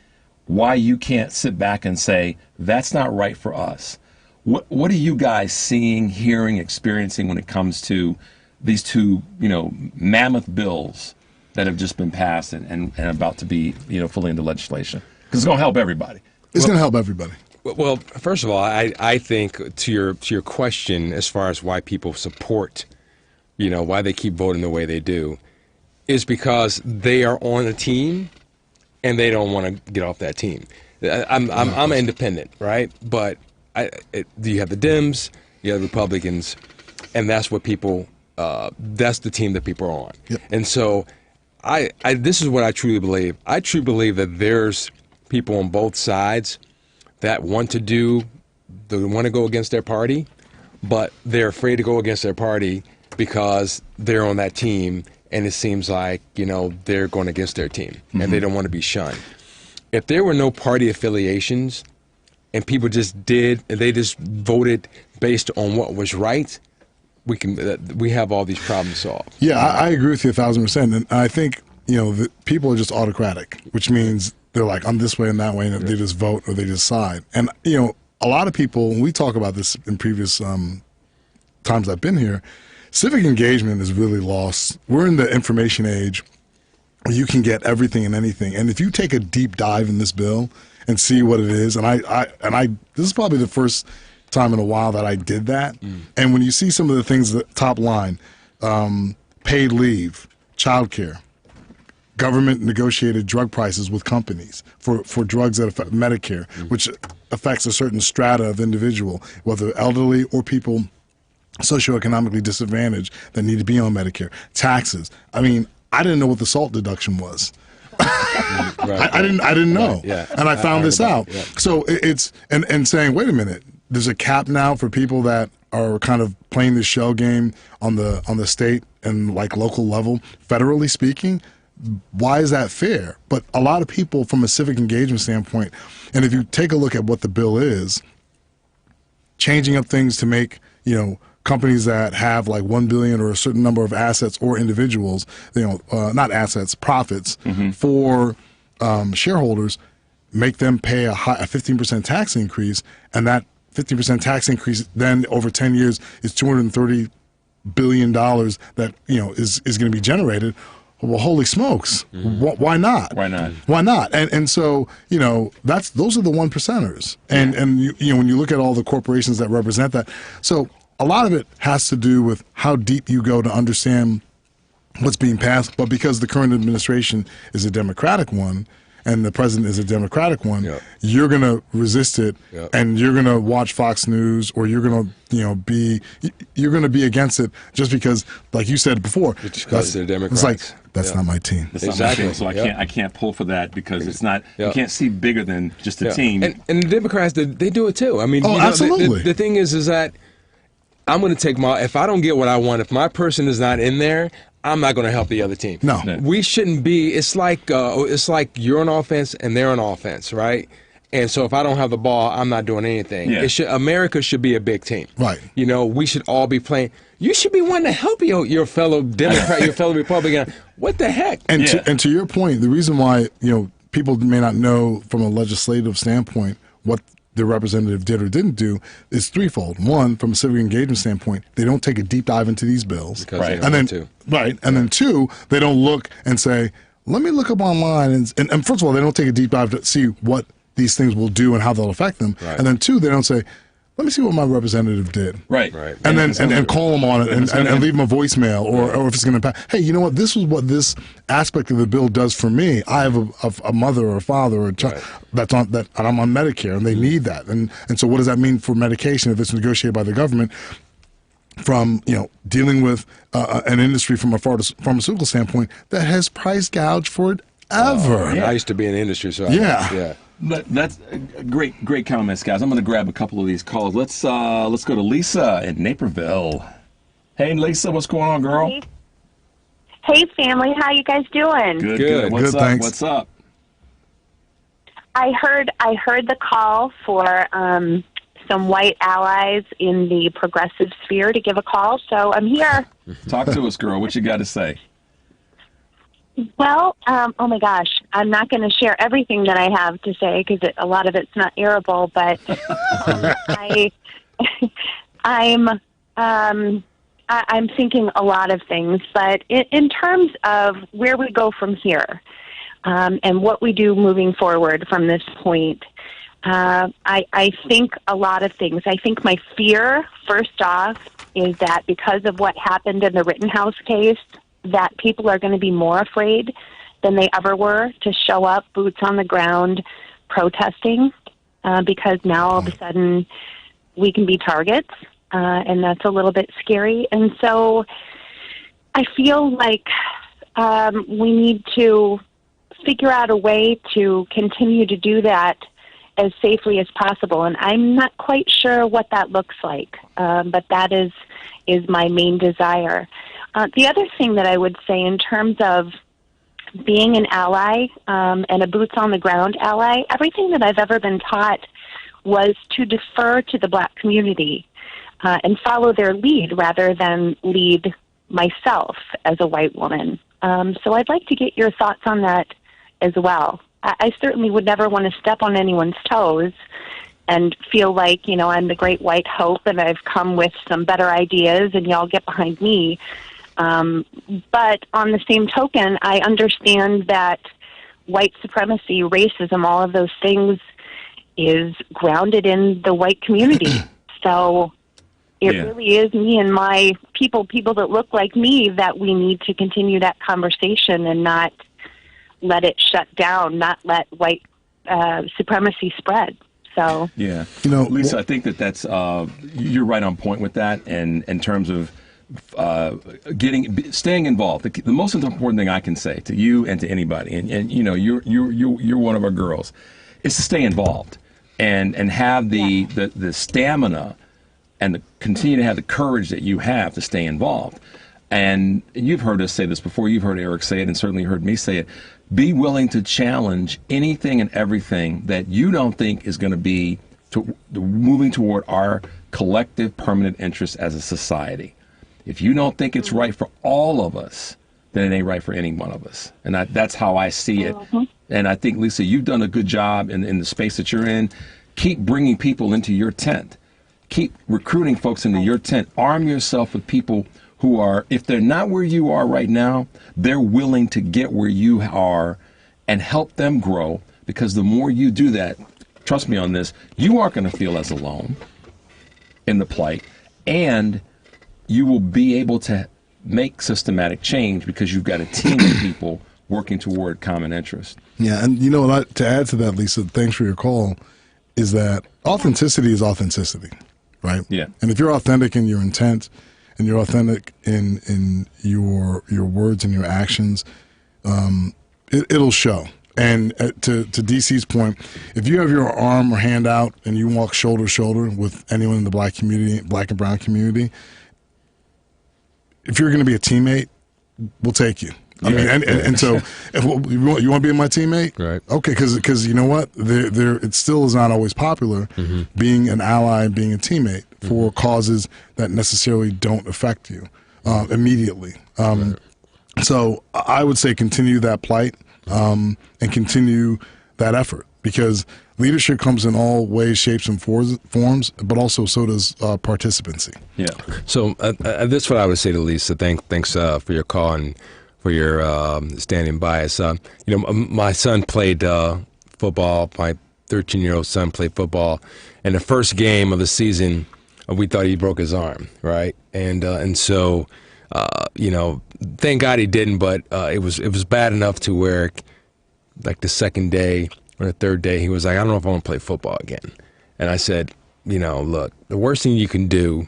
why you can't sit back and say, that's not right for us? What are you guys seeing, hearing, experiencing when it comes to these two, mammoth bills that have just been passed and about to be, fully into legislation? Because it's going to help everybody. It's going to help everybody. Well, first of all, I think to your question, as far as why people support, why they keep voting the way they do, is because they are on a team and they don't want to get off that team. I'm an independent, right? But you have the Dems, you have the Republicans, and that's what people. That's the team that people are on. Yep. And so, this is what I truly believe. I truly believe that there's people on both sides that want to go against their party, but they're afraid to go against their party because they're on that team, and it seems like, they're going against their team, and they don't want to be shunned. If there were no party affiliations and people just voted based on what was right, we have all these problems solved. Yeah, I agree with you 1,000%. And I think, the people are just autocratic, which means they're like, I'm this way and that way, and they just vote or they just side. And, a lot of people, when we talk about this in previous times I've been here, civic engagement is really lost. We're in the information age where you can get everything and anything. And if you take a deep dive in this bill and see what it is, and I this is probably the first time in a while that I did that. And when you see some of the things, that top line, paid leave, childcare, government negotiated drug prices with companies for drugs that affect Medicare, which affects a certain strata of individual, whether elderly or people socioeconomically disadvantaged that need to be on Medicare. Taxes. I mean, I didn't know what the SALT deduction was. I didn't know. Right, yeah. And I found this out. Yeah. So it's and saying, wait a minute, there's a cap now for people that are kind of playing this shell game on the state and like local level, federally speaking. Why is that fair? But a lot of people, from a civic engagement standpoint, and if you take a look at what the bill is, changing up things to make, companies that have like 1 billion or a certain number of assets or individuals, not assets, profits for shareholders, make them pay a 15% tax increase, and that 15% tax increase then over 10 years is $230 billion that is going to be generated. well, holy smokes, why not? Why not? Why not? And so, those are the 1%ers. And when you look at all the corporations that represent that, so a lot of it has to do with how deep you go to understand what's being passed. But because the current administration is a Democratic one, and the president is a Democratic one, you're going to resist it, and you're going to watch Fox News, or you're going to, be against it just because, like you said before, because they're Democrats. It's like that's not my team. That's not my team, so I can't pull for that because it's not. You can't see bigger than just a team. And the Democrats, they do it too. I mean, absolutely. The thing is that I'm going to take if I don't get what I want, if my person is not in there, I'm not going to help the other team. No. We shouldn't be. It's like you're on offense and they're on offense, right? And so if I don't have the ball, I'm not doing anything. Yeah. America should be a big team. Right. We should all be playing. You should be wanting to help your fellow Democrat, your fellow Republican. What the heck? And to your point, the reason why people may not know from a legislative standpoint what the representative did or didn't do is threefold. One, from a civic engagement standpoint, they don't take a deep dive into these bills. Because they don't want to. Right. And then two, they don't look and say, let me look up online. And first of all, they don't take a deep dive to see what these things will do and how they'll affect them. Right. And then two, they don't say, let me see what my representative did. Right. And then and call them on it and leave them a voicemail or if it's going to impact. Hey, you know what? This is what this aspect of the bill does for me. I have a mother or a father or a child and I'm on Medicare and they need that. And so what does that mean for medication if it's negotiated by the government? From dealing with an industry from a pharmaceutical standpoint that has price gouged for it ever. I used to be in the industry, so yeah. But that's great comments, guys. I'm going to grab a couple of these calls. Let's go to Lisa in Naperville. Hey, Lisa, what's going on, girl? Hey, family, how you guys doing? Good. What's up? Thanks. What's up? I heard the call for some white allies in the progressive sphere to give a call, so I'm here. Talk to us, girl. What you got to say? Well, oh my gosh, I'm not going to share everything that I have to say because a lot of it's not airable, but I'm thinking a lot of things. But in terms of where we go from here and what we do moving forward from this point, I think a lot of things. I think my fear, first off, is that because of what happened in the Rittenhouse case, that people are going to be more afraid than they ever were to show up, boots on the ground, protesting, because now all of a sudden we can be targets, and that's a little bit scary. And so I feel like we need to figure out a way to continue to do that as safely as possible. And I'm not quite sure what that looks like, but that is my main desire. The other thing that I would say in terms of being an ally and a boots-on-the-ground ally, everything that I've ever been taught was to defer to the black community and follow their lead rather than lead myself as a white woman. So I'd like to get your thoughts on that as well. I certainly would never want to step on anyone's toes and feel like, I'm the great white hope and I've come with some better ideas and y'all get behind me. But on the same token, I understand that white supremacy, racism, all of those things is grounded in the white community. So it really is me and my people that look like me that we need to continue that conversation and not let it shut down, not let white supremacy spread. So Lisa, I think that's you're right on point with that, and in terms of staying involved. The most important thing I can say to you and to anybody, and you're one of our girls, is to stay involved and have the stamina and continue to have the courage that you have to stay involved. And you've heard us say this before. You've heard Eric say it, and certainly heard me say it. Be willing to challenge anything and everything that you don't think is going to be moving toward our collective permanent interests as a society. If you don't think it's right for all of us, then it ain't right for any one of us. And that's how I see it. And I think, Lisa, you've done a good job in the space that you're in. Keep bringing people into your tent. Keep recruiting folks into your tent. Arm yourself with people who are, if they're not where you are right now, they're willing to get where you are and help them grow, because the more you do that, trust me on this, you aren't going to feel as alone in the plight, and you will be able to make systematic change because you've got a team of people working toward common interest. Yeah, and you know, to add to that, Lisa, thanks for your call, is that authenticity is authenticity, right? Yeah. And if you're authentic in your intent and you're authentic in your words and your actions, it'll show. And to DC's point, if you have your arm or hand out and you walk shoulder to shoulder with anyone in the black community, black and brown community, if you're going to be a teammate, we'll take you. I mean, and so if, you want to be my teammate, right? Okay, because you know what, it still is not always popular being an ally and being a teammate for causes that necessarily don't affect you immediately. So I would say continue that plight and continue that effort, because leadership comes in all ways, shapes, and forms, but also so does participancy. Yeah. So this is what I would say to Lisa. Thanks for your call and for your standing by us. You know, my son played football. My 13-year-old son played football, and the first game of the season, we thought he broke his arm, right? And so, you know, thank God he didn't. But it was bad enough to where, like the second day or the third day, he was like, I don't know if I want to play football again. And I said, you know, look, the worst thing you can do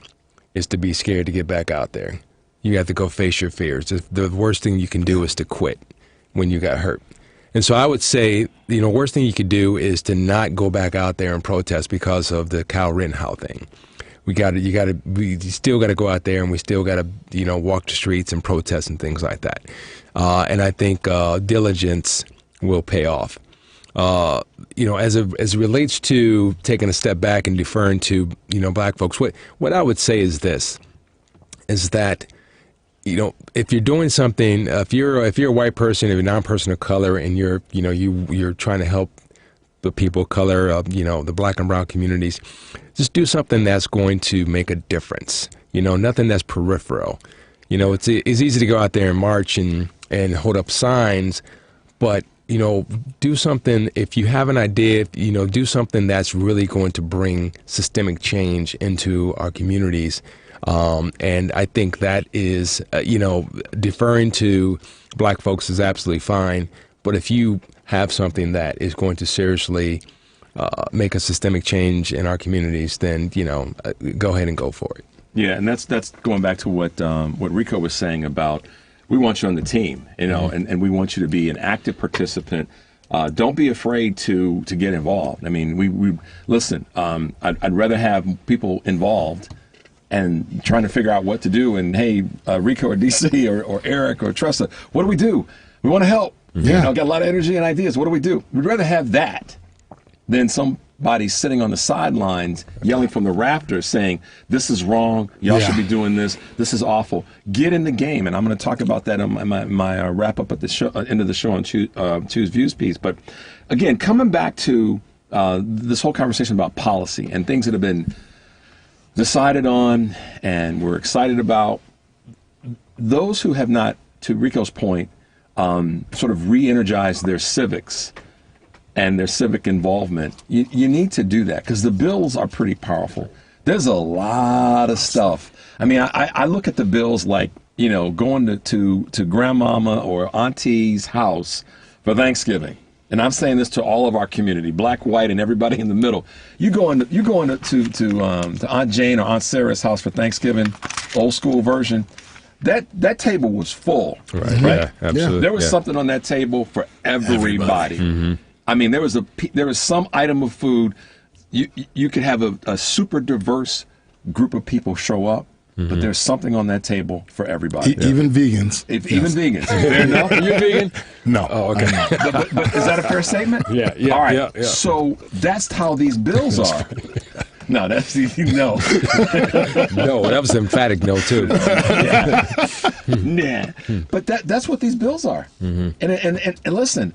is to be scared to get back out there. You have to go face your fears. The worst thing you can do is to quit when you got hurt. And so I would say, you know, worst thing you could do is to not go back out there and protest because of the Kyle Rittenhouse thing. We still got to go out there, and we still got to, you know, walk the streets and protest and things like that. And I think diligence will pay off. You know, as it relates to taking a step back and deferring to, you know, black folks, what I would say is this, is that, you know, if you're doing something, if you're a white person, if you're not a person of color, and you're trying to help the people of color, you know, the black and brown communities, just do something that's going to make a difference. You know, nothing that's peripheral. You know, it's easy to go out there and march and hold up signs, but, you know, do something. If you have an idea, you know, do something that's really going to bring systemic change into our communities. And I think that is, you know, deferring to black folks is absolutely fine. But if you have something that is going to seriously make a systemic change in our communities, then, you know, go ahead and go for it. Yeah, and that's going back to what Rico was saying about, we want you on the team, you know, and we want you to be an active participant. Don't be afraid to get involved. I mean, we listen. I'd rather have people involved and trying to figure out what to do. And hey, Rico or DC or Eric or Tressa, what do we do? We want to help. Yeah. You know, got a lot of energy and ideas. What do we do? We'd rather have that than somebody sitting on the sidelines yelling from the rafters saying, this is wrong. Y'all should be doing this. This is awful. Get in the game. And I'm going to talk about that on my wrap up at the show, end of the show on Choose Views piece. But again, coming back to this whole conversation about policy and things that have been decided on and we're excited about, those who have not, to Rico's point, sort of re-energized their civics and their civic involvement, you need to do that, because the bills are pretty powerful. There's a lot of stuff. I mean, I look at the bills like, you know, going to grandmama or auntie's house for Thanksgiving. And I'm saying this to all of our community, black, white, and everybody in the middle. You going to Aunt Jane or Aunt Sarah's house for Thanksgiving, old school version. That table was full, right? Yeah, absolutely. There was something on that table for everybody. Mm-hmm. I mean, there was some item of food. You could have a super diverse group of people show up, but there's something on that table for everybody. Even vegans. Even vegans. Fair enough? Are you vegan? No. Oh, okay. But is that a fair statement? Yeah. All right. Yeah. So that's how these bills are. No, that's no. No, that was an emphatic no too. Nah. But that's what these bills are. And listen,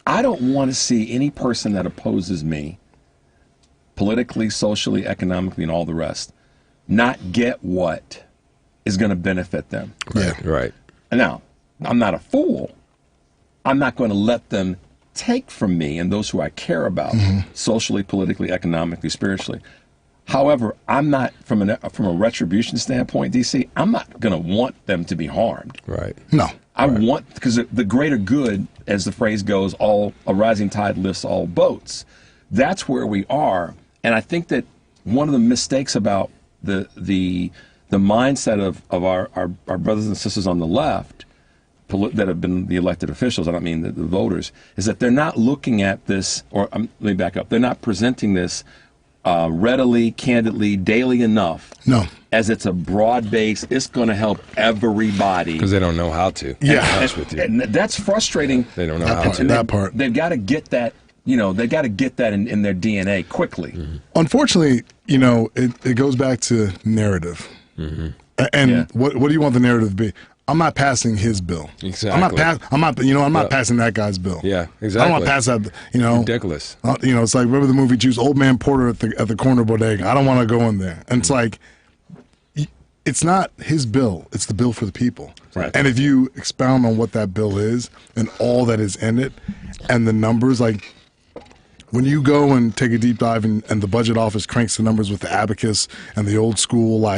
I don't want to see any person that opposes me politically, socially, economically, and all the rest not get what is going to benefit them. Right. Now, I'm not a fool. I'm not going to let them take from me and those who I care about, socially, politically, economically, spiritually. However, I'm not, from a retribution standpoint, DC, I'm not going to want them to be harmed. Right. No. I want, because the greater good, as the phrase goes, a rising tide lifts all boats. That's where we are. And I think that one of the mistakes about the mindset of our brothers and sisters on the left that have been the elected officials, I don't mean the voters, is that they're not looking at this, or let me back up, they're not presenting this readily, candidly, daily enough. No. As it's a broad base, it's going to help everybody. Because they don't know how to. And that's frustrating. They don't know how to. That part. They've got to get that, they've got to get that in their DNA quickly. Unfortunately, it goes back to narrative. And what do you want the narrative to be? I'm not passing his bill. Exactly. I'm not passing that guy's bill. Yeah, exactly. I don't want to pass that. Ridiculous. It's like, remember the movie Juice? Old Man Porter at the corner bodega. I don't want to go in there. And it's like, it's not his bill. It's the bill for the people. Right. And if you expound on what that bill is and all that is in it, and the numbers, like, when you go and take a deep dive and the budget office cranks the numbers with the abacus and the old school,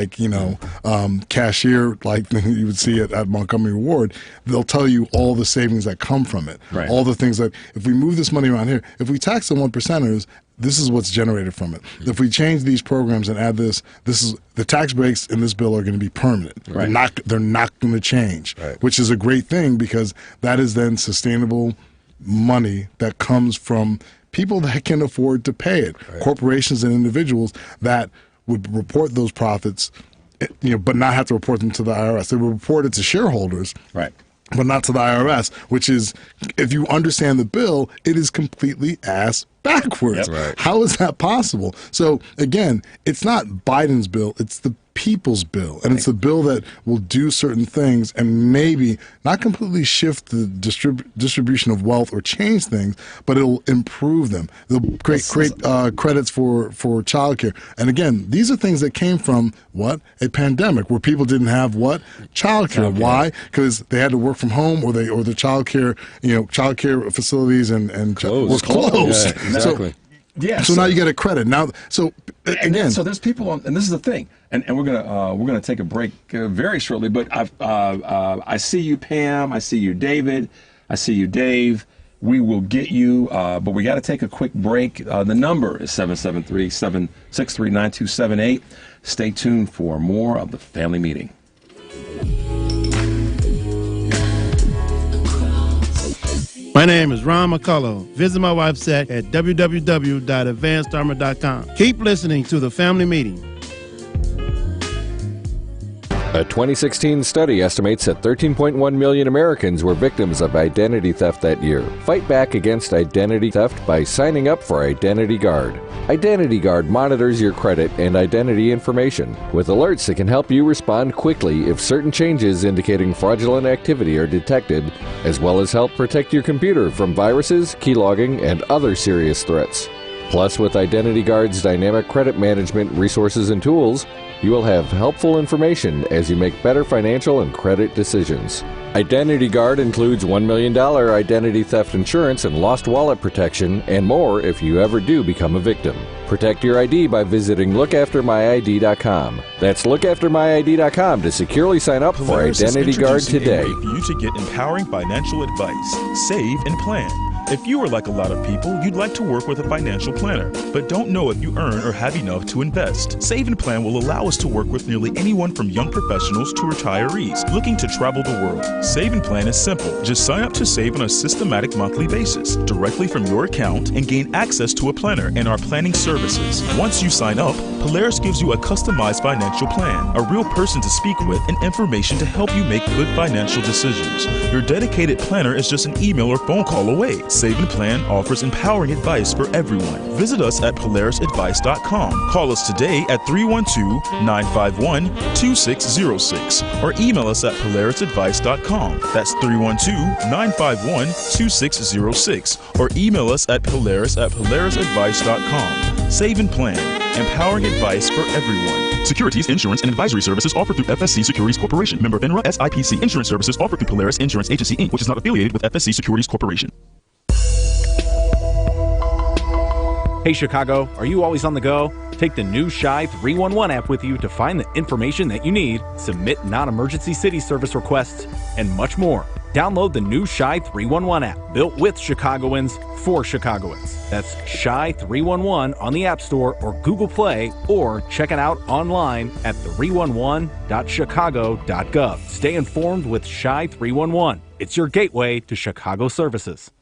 cashier, like you would see at Montgomery Ward, they'll tell you all the savings that come from it. Right. All the things that, if we move this money around here, if we tax the 1%ers, this is what's generated from it. If we change these programs and add this is the tax breaks in this bill are going to be permanent. Right. They're not going to change, which is a great thing because that is then sustainable money that comes from people that can afford to pay it, corporations and individuals that would report those profits, but not have to report them to the IRS. They would report it to shareholders, right, but not to the IRS, which is, if you understand the bill, it is completely ass backwards. Yep. Right. How is that possible? So again, it's not Biden's bill, it's the people's bill, and it's a bill that will do certain things and maybe not completely shift the distribution of wealth or change things, but it'll improve them. They'll create credits for childcare. And again, these are things that came from a pandemic where people didn't have childcare. Why? Because they had to work from home, or the childcare facilities and were closed. Yeah, exactly. So now you get a credit. Now, so again, so there's people on, and this is the thing, and we're gonna take a break very shortly. But I see you, Pam. I see you, David. I see you, Dave. We will get you, but we got to take a quick break. The number is 773-763-9278. Stay tuned for more of the Family Meeting. My name is Ron McCullough. Visit my website at www.advancedarmor.com. Keep listening to the Family Meeting. A 2016 study estimates that 13.1 million Americans were victims of identity theft that year. Fight back against identity theft by signing up for Identity Guard. Identity Guard monitors your credit and identity information with alerts that can help you respond quickly if certain changes indicating fraudulent activity are detected, as well as help protect your computer from viruses, keylogging, and other serious threats. Plus, with Identity Guard's dynamic credit management resources and tools, you will have helpful information as you make better financial and credit decisions. Identity Guard includes $1 million identity theft insurance and lost wallet protection, and more if you ever do become a victim. Protect your ID by visiting lookaftermyid.com. That's lookaftermyid.com to securely sign up for Identity Guard today. A way for you to get empowering financial advice. Save and plan. If you are like a lot of people, you'd like to work with a financial planner, but don't know if you earn or have enough to invest. Save and Plan will allow us to work with nearly anyone from young professionals to retirees looking to travel the world. Save and Plan is simple. Just sign up to save on a systematic monthly basis, directly from your account, and gain access to a planner and our planning services. Once you sign up, Polaris gives you a customized financial plan, a real person to speak with, and information to help you make good financial decisions. Your dedicated planner is just an email or phone call away. Save and Plan offers empowering advice for everyone. Visit us at polarisadvice.com. Call us today at 312-951-2606 or email us at polarisadvice.com. That's 312-951-2606 or email us at polarisadvice.com. Save and Plan, empowering advice for everyone. Securities, insurance, and advisory services offered through FSC Securities Corporation. Member FINRA, SIPC. Insurance services offered through Polaris Insurance Agency, Inc., which is not affiliated with FSC Securities Corporation. Hey Chicago, are you always on the go? Take the new Shy 311 app with you to find the information that you need, submit non-emergency city service requests, and much more. Download the new Shy 311 app, built with Chicagoans for Chicagoans. That's Shy 311 on the App Store or Google Play, or check it out online at 311.chicago.gov. Stay informed with Shy 311. It's your gateway to Chicago services.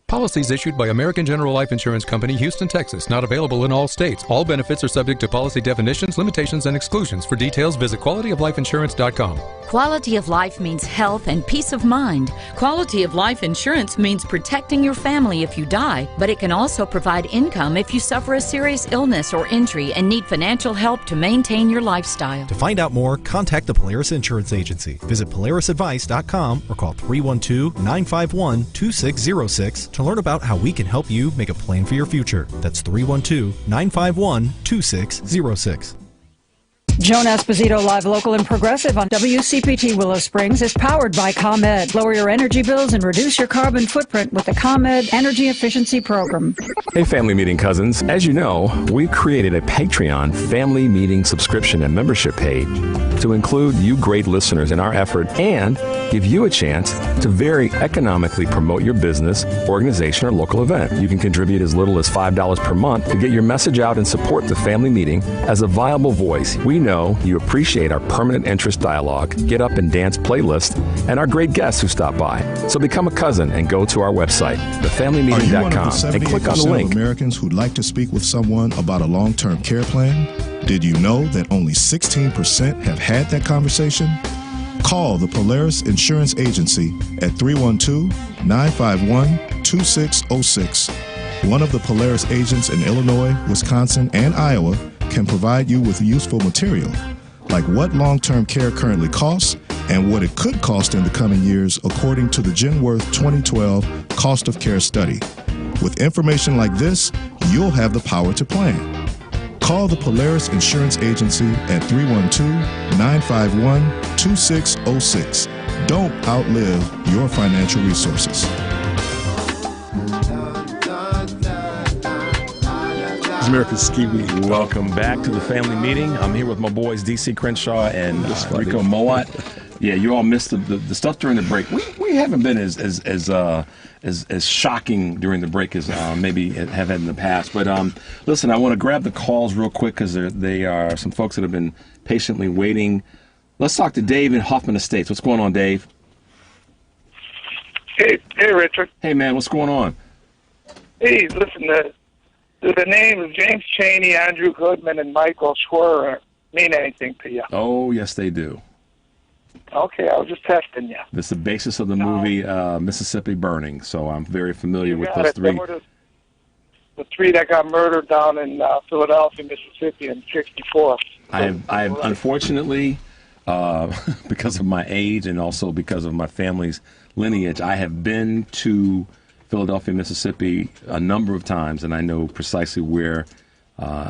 Policies issued by American General Life Insurance Company, Houston, Texas. Not available in all states. All benefits are subject to policy definitions, limitations, and exclusions. For details, visit qualityooflifeinsurance.com. Quality of life means health and peace of mind. Quality of life insurance means protecting your family if you die, but it can also provide income if you suffer a serious illness or injury and need financial help to maintain your lifestyle. To find out more, contact the Polaris Insurance Agency. Visit polarisadvice.com or call 312-951-2606 to learn about how we can help you make a plan for your future. That's 312-951-2606. Joan Esposito, live, local, and progressive on WCPT Willow Springs is powered by ComEd. Lower your energy bills and reduce your carbon footprint with the ComEd Energy Efficiency Program. Hey, family meeting cousins. As you know, we've created a Patreon family meeting subscription and membership page to include you great listeners in our effort and give you a chance to very economically promote your business, organization, or local event. You can contribute as little as $5 per month to get your message out and support the family meeting as a viable voice. We know you appreciate our permanent interest dialogue, get up and dance playlist, and our great guests who stop by. So become a cousin and go to our website, thefamilymeeting.com, and click on the link. Of Americans who'd like to speak with someone about a long-term care plan? Did you know that only 16% have had that conversation? Call the Polaris Insurance Agency at 312-951-2606. One of the Polaris agents in Illinois, Wisconsin, and Iowa can provide you with useful material, like what long-term care currently costs and what it could cost in the coming years according to the Genworth 2012 Cost of Care Study. With information like this, you'll have the power to plan. Call the Polaris Insurance Agency at 312-951-2606. Don't outlive your financial resources. America's Ski Week. Welcome back to the family meeting. I'm here with my boys DC Crenshaw and Rico Mowat. Yeah, you all missed the stuff during the break. We haven't been as shocking during the break as maybe have had in the past. But listen, I want to grab the calls real quick because they are some folks that have been patiently waiting. Let's talk to Dave in Hoffman Estates. What's going on, Dave? Hey, Richard. Hey, man, what's going on? Hey, listen, do the names James Chaney, Andrew Goodman, and Michael Schwerer mean anything to you? Oh, yes, they do. Okay, I was just testing you. This is the basis of the movie Mississippi Burning, so I'm very familiar with those three. They were the three that got murdered down in Philadelphia, Mississippi in '64. I have unfortunately, because of my age and also because of my family's lineage, I have been to Philadelphia, Mississippi a number of times, and I know precisely where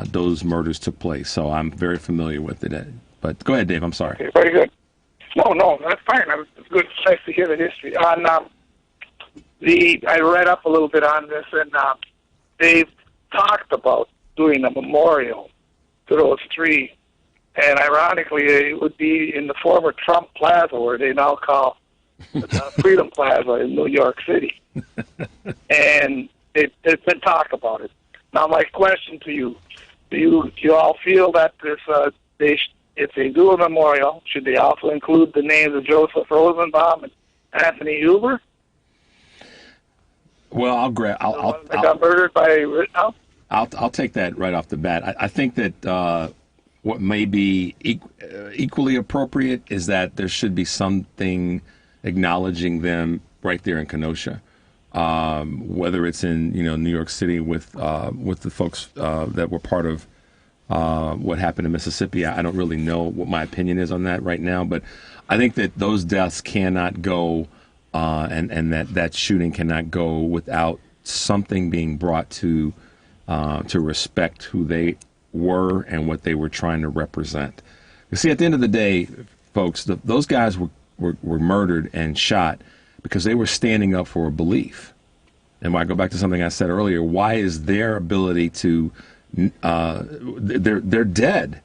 those murders took place. So I'm very familiar with it. But go ahead, Dave. I'm sorry. Okay, very good. No, that's fine. It's good. It's nice to hear the history. I read up a little bit on this, and they've talked about doing a memorial to those three. And ironically, it would be in the former Trump Plaza, where they now call Freedom Plaza in New York City. And there's been talk about it. Now, my question to you, do you all feel that this, if they do a memorial, should they also include the names of Joseph Rosenbaum and Anthony Huber? Well, I'll got murdered by I'll take that right off the bat. I think that what may be equally appropriate is that there should be something acknowledging them right there in Kenosha, whether it's in New York City with the folks that were part of what happened in Mississippi. I don't really know what my opinion is on that right now, but I think that those deaths cannot go, and that shooting cannot go without something being brought to to respect who they were and what they were trying to represent. You see, at the end of the day, folks, those guys were murdered and shot because they were standing up for a belief. And when I go back to something I said earlier, why is their ability to, they're dead.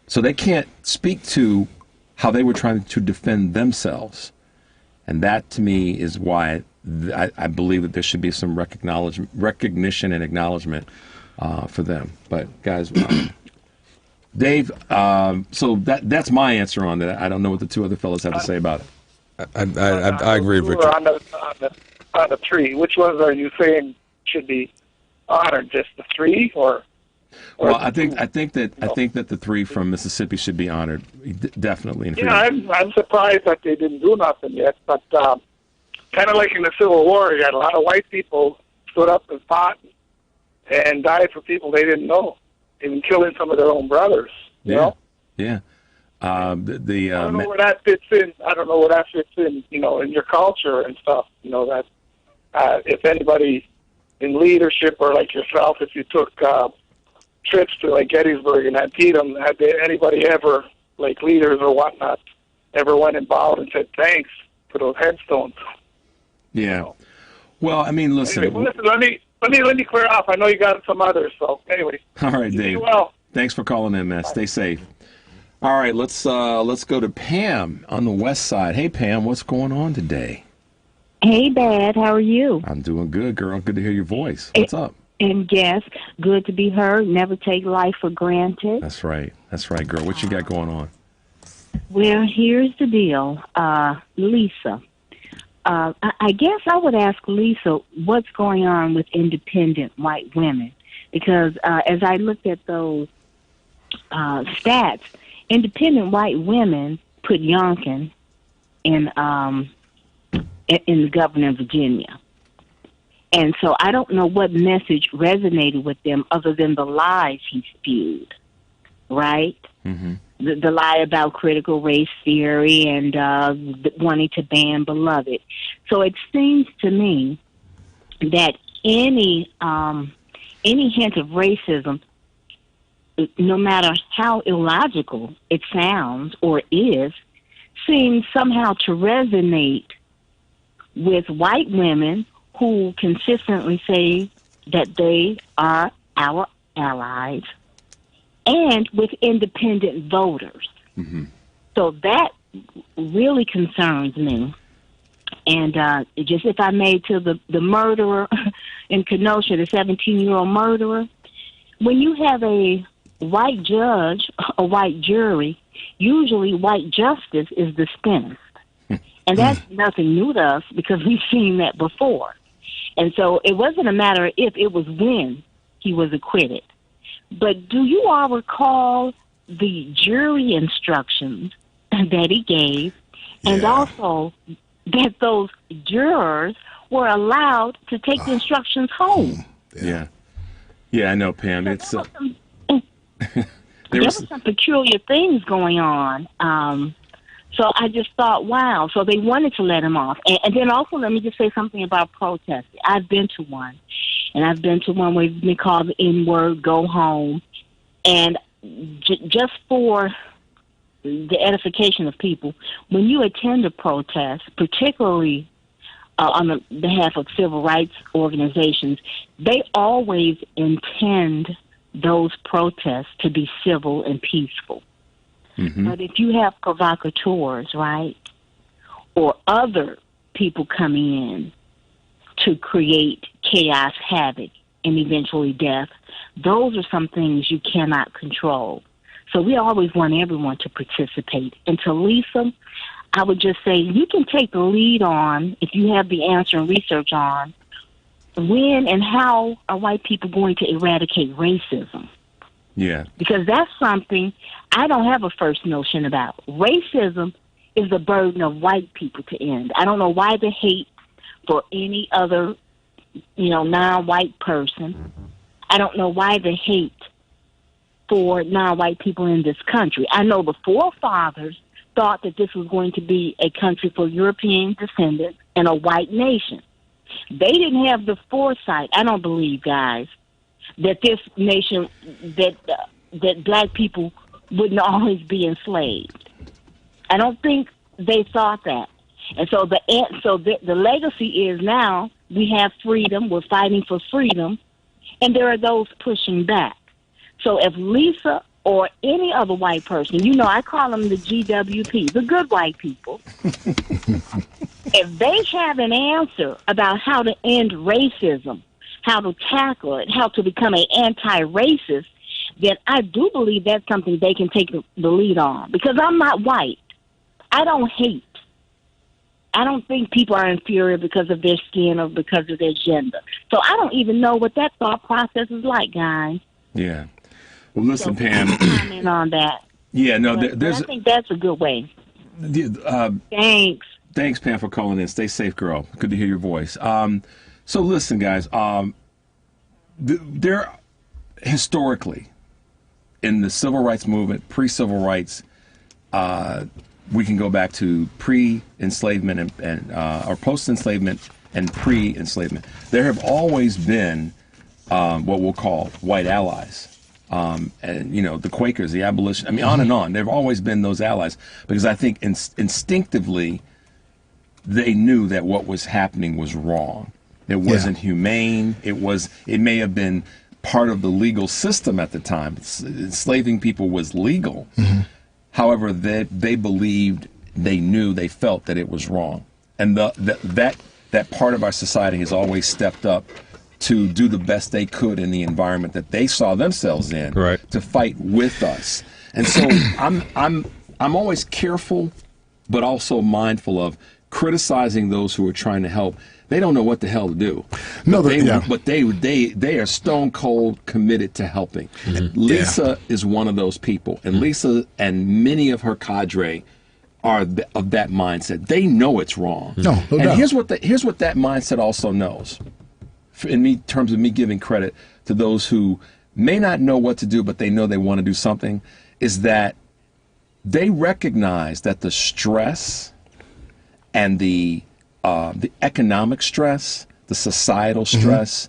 So they can't speak to how they were trying to defend themselves. And that, to me, is why I believe that there should be some recognition and acknowledgement for them. But, guys, Dave, so that's my answer on that. I don't know what the two other fellas have to say about it. I agree, Richard. On the three, which ones are you saying should be honored? Just the three, or well, I think that the three from Mississippi should be honored, definitely. Yeah, I'm surprised that they didn't do nothing yet. But kind of like in the Civil War, you had a lot of white people stood up and fought and died for people they didn't know, even killing some of their own brothers. You know? Yeah. I don't know where that fits in. I don't know where that fits in. You know, in your culture and stuff. You know that if anybody in leadership or like yourself, if you took trips to like Gettysburg and Antietam, had anybody ever, like leaders or whatnot, ever went and bowed and said thanks for those headstones? Yeah. Well, I mean, listen. Anyway, listen, let me clear off. I know you got some others, so anyway. All right, Dave. Well. Thanks for calling in, man. Stay safe. All right, let's go to Pam on the west side. Hey, Pam, what's going on today? Hey, Dad, how are you? I'm doing good, girl. Good to hear your voice. What's up? And yes, good to be heard. Never take life for granted. That's right, girl. What you got going on? Well, here's the deal, Lisa. I guess I would ask Lisa what's going on with independent white women, because as I looked at those stats, independent white women put Youngkin in the governor of Virginia. And so I don't know what message resonated with them other than the lies he spewed, right? Mm-hmm. The lie about critical race theory and wanting to ban Beloved. So it seems to me that any hint of racism, no matter how illogical it sounds or is, seems somehow to resonate with white women who consistently say that they are our allies, and with independent voters. Mm-hmm. So that really concerns me. And just if I may, to the murderer in Kenosha, the 17-year-old murderer, when you have a white judge, a white jury, usually white justice is dispensed. And that's nothing new to us because we've seen that before. And so it wasn't a matter of if, it was when he was acquitted. But do you all recall the jury instructions that he gave, and also that those jurors were allowed to take the instructions home? Yeah, I know, Pam. It's there was some peculiar things going on. So I just thought, wow. So they wanted to let him off. And then also, let me just say something about protesting. I've been to one. And I've been to one where it's been called the N-word, go home. And just for the edification of people, when you attend a protest, particularly on the behalf of civil rights organizations, they always intend those protests to be civil and peaceful. Mm-hmm. But if you have provocateurs, right, or other people coming in to create chaos, havoc, and eventually death, those are some things you cannot control. So we always want everyone to participate. And to Lisa, I would just say you can take the lead on, if you have the answer and research on, when and how are white people going to eradicate racism? Yeah. Because that's something I don't have a first notion about. Racism is the burden of white people to end. I don't know why the hate for any other, non-white person. I don't know why the hate for non-white people in this country. I know the forefathers thought that this was going to be a country for European descendants and a white nation. They didn't have the foresight, I don't believe, guys, that this nation, that black people wouldn't always be enslaved. I don't think they thought that. And so the legacy is now we have freedom, we're fighting for freedom, and there are those pushing back. So if Lisa or any other white person, I call them the GWP, the good white people, if they have an answer about how to end racism, how to tackle it, how to become an anti-racist, then I do believe that's something they can take the lead on. Because I'm not white. I don't hate. I don't think people are inferior because of their skin or because of their gender. So I don't even know what that thought process is like, guys. Yeah. Well, listen, Pam. Comment on that. Yeah, no, But I think that's a good way. Thanks. Thanks, Pam, for calling in. Stay safe, girl. Good to hear your voice. So listen, guys. There, historically, in the civil rights movement, pre-civil rights, we can go back to pre-enslavement and or post-enslavement and pre-enslavement. There have always been what we'll call white allies. And, the Quakers, the abolition, on and on. There have always been those allies because I think instinctively they knew that what was happening was wrong. It wasn't humane. It may have been part of the legal system at the time. Enslaving people was legal. Mm-hmm. However, they believed, they felt that it was wrong. And that part of our society has always stepped up to do the best they could in the environment that they saw themselves in, to fight with us. And so I'm always careful, but also mindful of criticizing those who are trying to help. They don't know what the hell to do. No, but they are stone cold committed to helping. Mm-hmm. Lisa is one of those people, and Lisa and many of her cadre are of that mindset. They know it's wrong. No doubt. Here's what that mindset also knows. In terms of me giving credit to those who may not know what to do, but they know they want to do something, is that they recognize that the stress and the economic stress, the societal stress,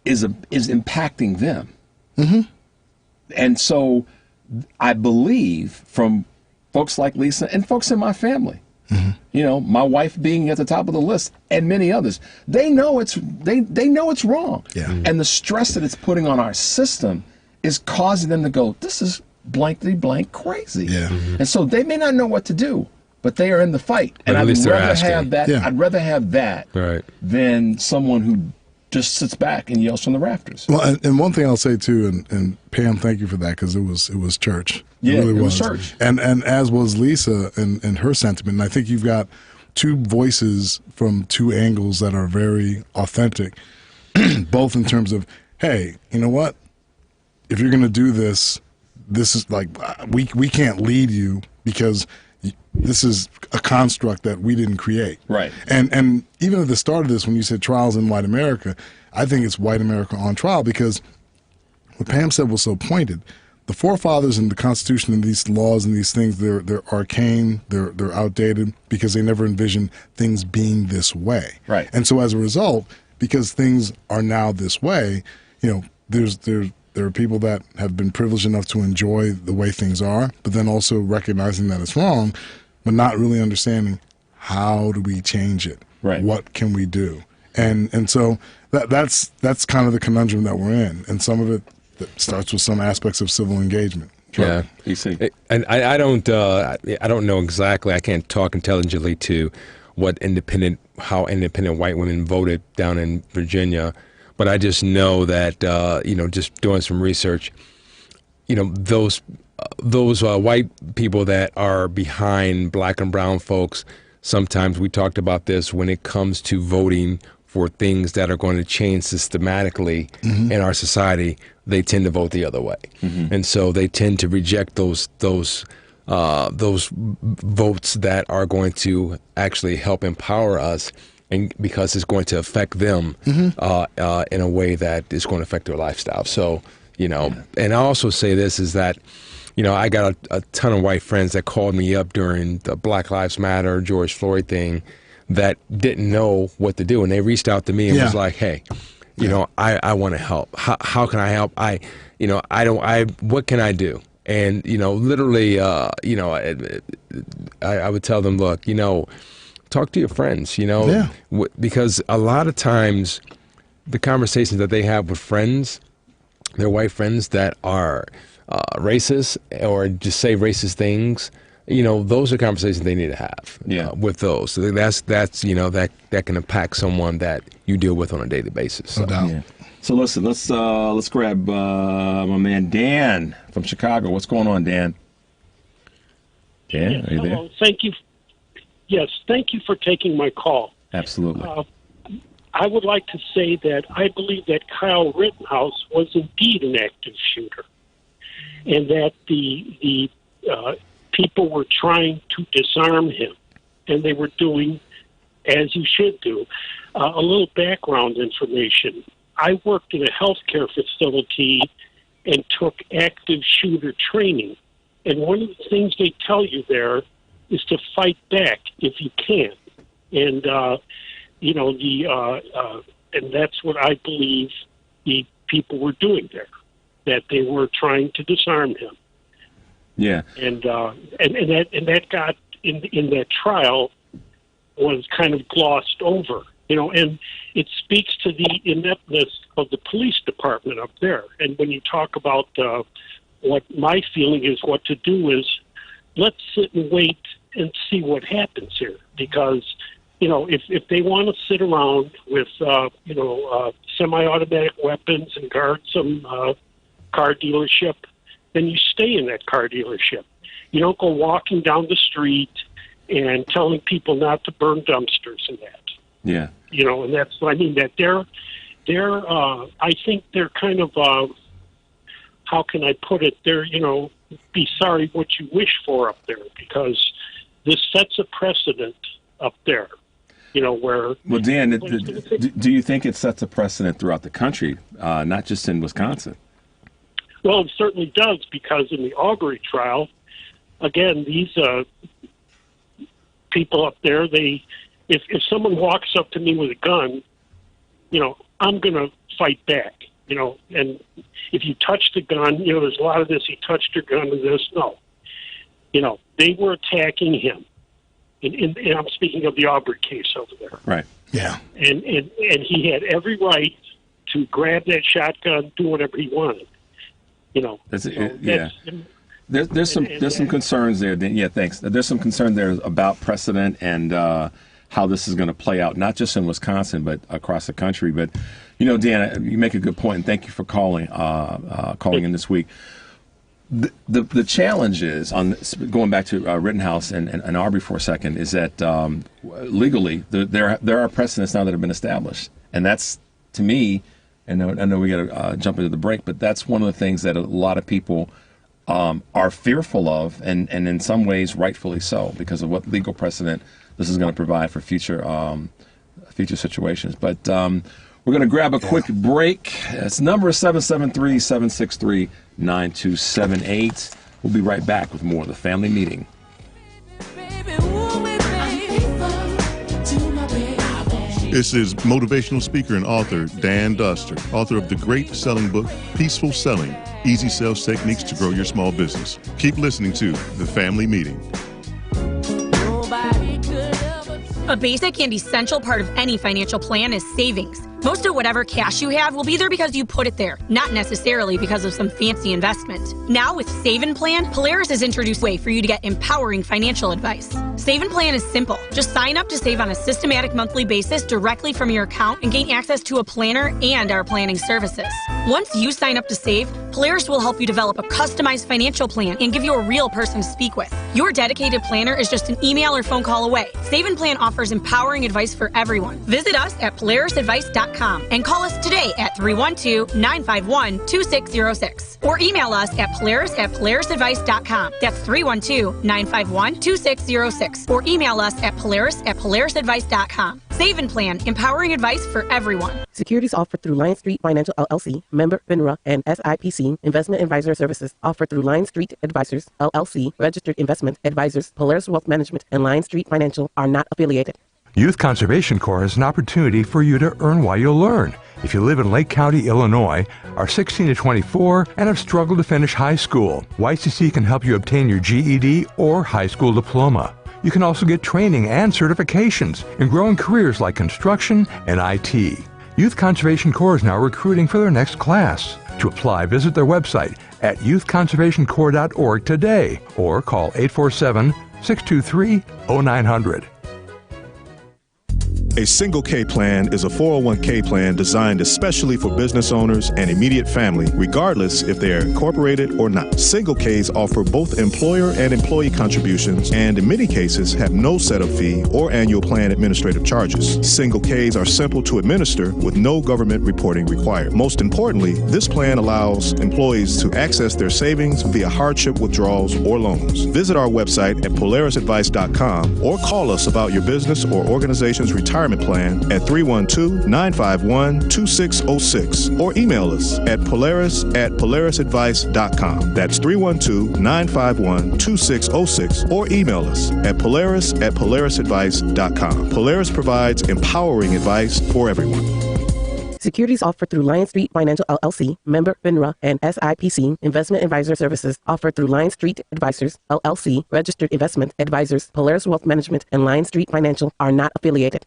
is impacting them. Mm-hmm. And so I believe from folks like Lisa and folks in my family, my wife being at the top of the list and many others, they know it's wrong. Yeah. And the stress that it's putting on our system is causing them to go, this is blankety blank crazy. Yeah. Mm-hmm. And so they may not know what to do, but they are in the fight. But and I'd rather have that. Yeah. I'd rather have that than someone who just sits back and yells from the rafters. Well, and one thing I'll say too, and Pam, thank you for that, because it was church. Yeah, it really was church. And as was Lisa and her sentiment. And I think you've got two voices from two angles that are very authentic, both in terms of, hey, you know what? If you're going to do this is like, we can't lead you because this is a construct that we didn't create. Right. And even at the start of this, when you said trials in white America, I think it's white America on trial, because what Pam said was so pointed. The forefathers and the Constitution and these laws and these things, they're arcane, they're outdated, because they never envisioned things being this way. Right. And so as a result, because things are now this way, there are people that have been privileged enough to enjoy the way things are, but then also recognizing that it's wrong, but not really understanding how do we change it? Right. What can we do? And so that's kind of the conundrum that we're in. And some of it that starts with some aspects of civil engagement. Yeah, and I don't know exactly. I can't talk intelligently to how independent white women voted down in Virginia. But I just know that, just doing some research, those white people that are behind black and brown folks, sometimes we talked about this when it comes to voting for things that are going to change systematically in our society, they tend to vote the other way. Mm-hmm. And so they tend to reject those votes that are going to actually help empower us, and because it's going to affect them in a way that is going to affect their lifestyle. So, and I also say this is that, I got a ton of white friends that called me up during the Black Lives Matter, George Floyd thing, that didn't know what to do. And they reached out to me and was like, hey, You know, I want to help. How can I help? What can I do? And, you know, literally, you know, I would tell them, look, you know, talk to your friends, you know, because a lot of times the conversations that they have with friends, their white friends that are racist or just say racist things, you know, those are conversations they need to have with those. So that's you know, that can impact someone that you deal with on a daily basis. So. No doubt. Yeah. So listen, let's grab my man Dan from Chicago. What's going on, Dan? Dan, yes, are you there? hello. Thank you. Yes, thank you for taking my call. Absolutely. I would like to say that I believe that Kyle Rittenhouse was indeed an active shooter, and that the people were trying to disarm him, and they were doing as you should do. A little background information. I worked in a healthcare facility and took active shooter training. And one of the things they tell you there is to fight back if you can. And, you know, and that's what I believe the people were doing there, that they were trying to disarm him. Yeah. And that got in that trial was kind of glossed over. You know, and it speaks to the ineptness of the police department up there. And when you talk about what my feeling is, what to do is, let's sit and wait and see what happens here. Because, you know, if they want to sit around with, you know, semi-automatic weapons and guard some car dealership, then you stay in that car dealership. You don't go walking down the street and telling people not to burn dumpsters and that. Yeah. You know, and that's what I mean, that they're I think they're kind of, how can I put it? They're, you know, be sorry what you wish for up there, because this sets a precedent up there, you know, where... Well, Dan, do you think it sets a precedent throughout the country, not just in Wisconsin? Well, it certainly does, because in the Aubry trial, again, these people up there, if someone walks up to me with a gun, you know, I'm going to fight back, you know, and if you touch the gun, you know, there's a lot of this, he touched your gun and this, no. You know, they were attacking him. And I'm speaking of the Aubry case over there. Right. Yeah. And he had every right to grab that shotgun, do whatever he wanted. You know. There's some concerns there. Yeah, thanks. There's some concern there about precedent and how this is going to play out, not just in Wisconsin, but across the country. But, you know, Dan, you make a good point, and thank you for calling in this week. The challenge is, going back to Rittenhouse and Aubry for a second, is that legally there are precedents now that have been established. And that's, to me, and I know we got to jump into the break, but that's one of the things that a lot of people are fearful of, and in some ways rightfully so, because of what legal precedent this is going to provide for future situations. But we're going to grab a quick break. It's number 773-763-9278. We'll be right back with more of the Family Meeting. This is motivational speaker and author Dan Duster, author of the great-selling book, Peaceful Selling, Easy Sales Techniques to Grow Your Small Business. Keep listening to The Family Meeting. A basic and essential part of any financial plan is savings. Most of whatever cash you have will be there because you put it there, not necessarily because of some fancy investment. Now with Save and Plan, Polaris has introduced a way for you to get empowering financial advice. Save and Plan is simple. Just sign up to save on a systematic monthly basis directly from your account and gain access to a planner and our planning services. Once you sign up to save, Polaris will help you develop a customized financial plan and give you a real person to speak with. Your dedicated planner is just an email or phone call away. Save and Plan offers empowering advice for everyone. Visit us at polarisadvice.com and call us today at 312-951-2606 or email us at polarisadvice.com. That's 312-951-2606 or email us at polarisadvice.com. Save and Plan, empowering advice for everyone. Securities offered through Lion Street Financial LLC, member FINRA and SIPC. Investment advisor services offered through Lion Street Advisors LLC, registered investment advisors. Polaris Wealth Management and Lion Street Financial are not affiliated. Youth Conservation Corps is an opportunity for you to earn while you learn. If you live in Lake County, Illinois, are 16 to 24, and have struggled to finish high school, YCC can help you obtain your GED or high school diploma. You can also get training and certifications in growing careers like construction and IT. Youth Conservation Corps is now recruiting for their next class. To apply, visit their website at youthconservationcorps.org today or call 847-623-0900. A single K plan is a 401k plan designed especially for business owners and immediate family, regardless if they are incorporated or not. Single Ks offer both employer and employee contributions and in many cases have no setup fee or annual plan administrative charges. Single Ks are simple to administer with no government reporting required. Most importantly, this plan allows employees to access their savings via hardship withdrawals or loans. Visit our website at polarisadvice.com or call us about your business or organization's retirement plan at 312-951-2606 or email us at polarisadvice.com. That's 312-951-2606 or email us at polarisadvice.com. Polaris provides empowering advice for everyone. Securities offered through Lion Street Financial LLC, member FINRA, and SIPC. Investment advisor services offered through Lion Street Advisors LLC, registered investment advisors. Polaris Wealth Management and Lion Street Financial are not affiliated.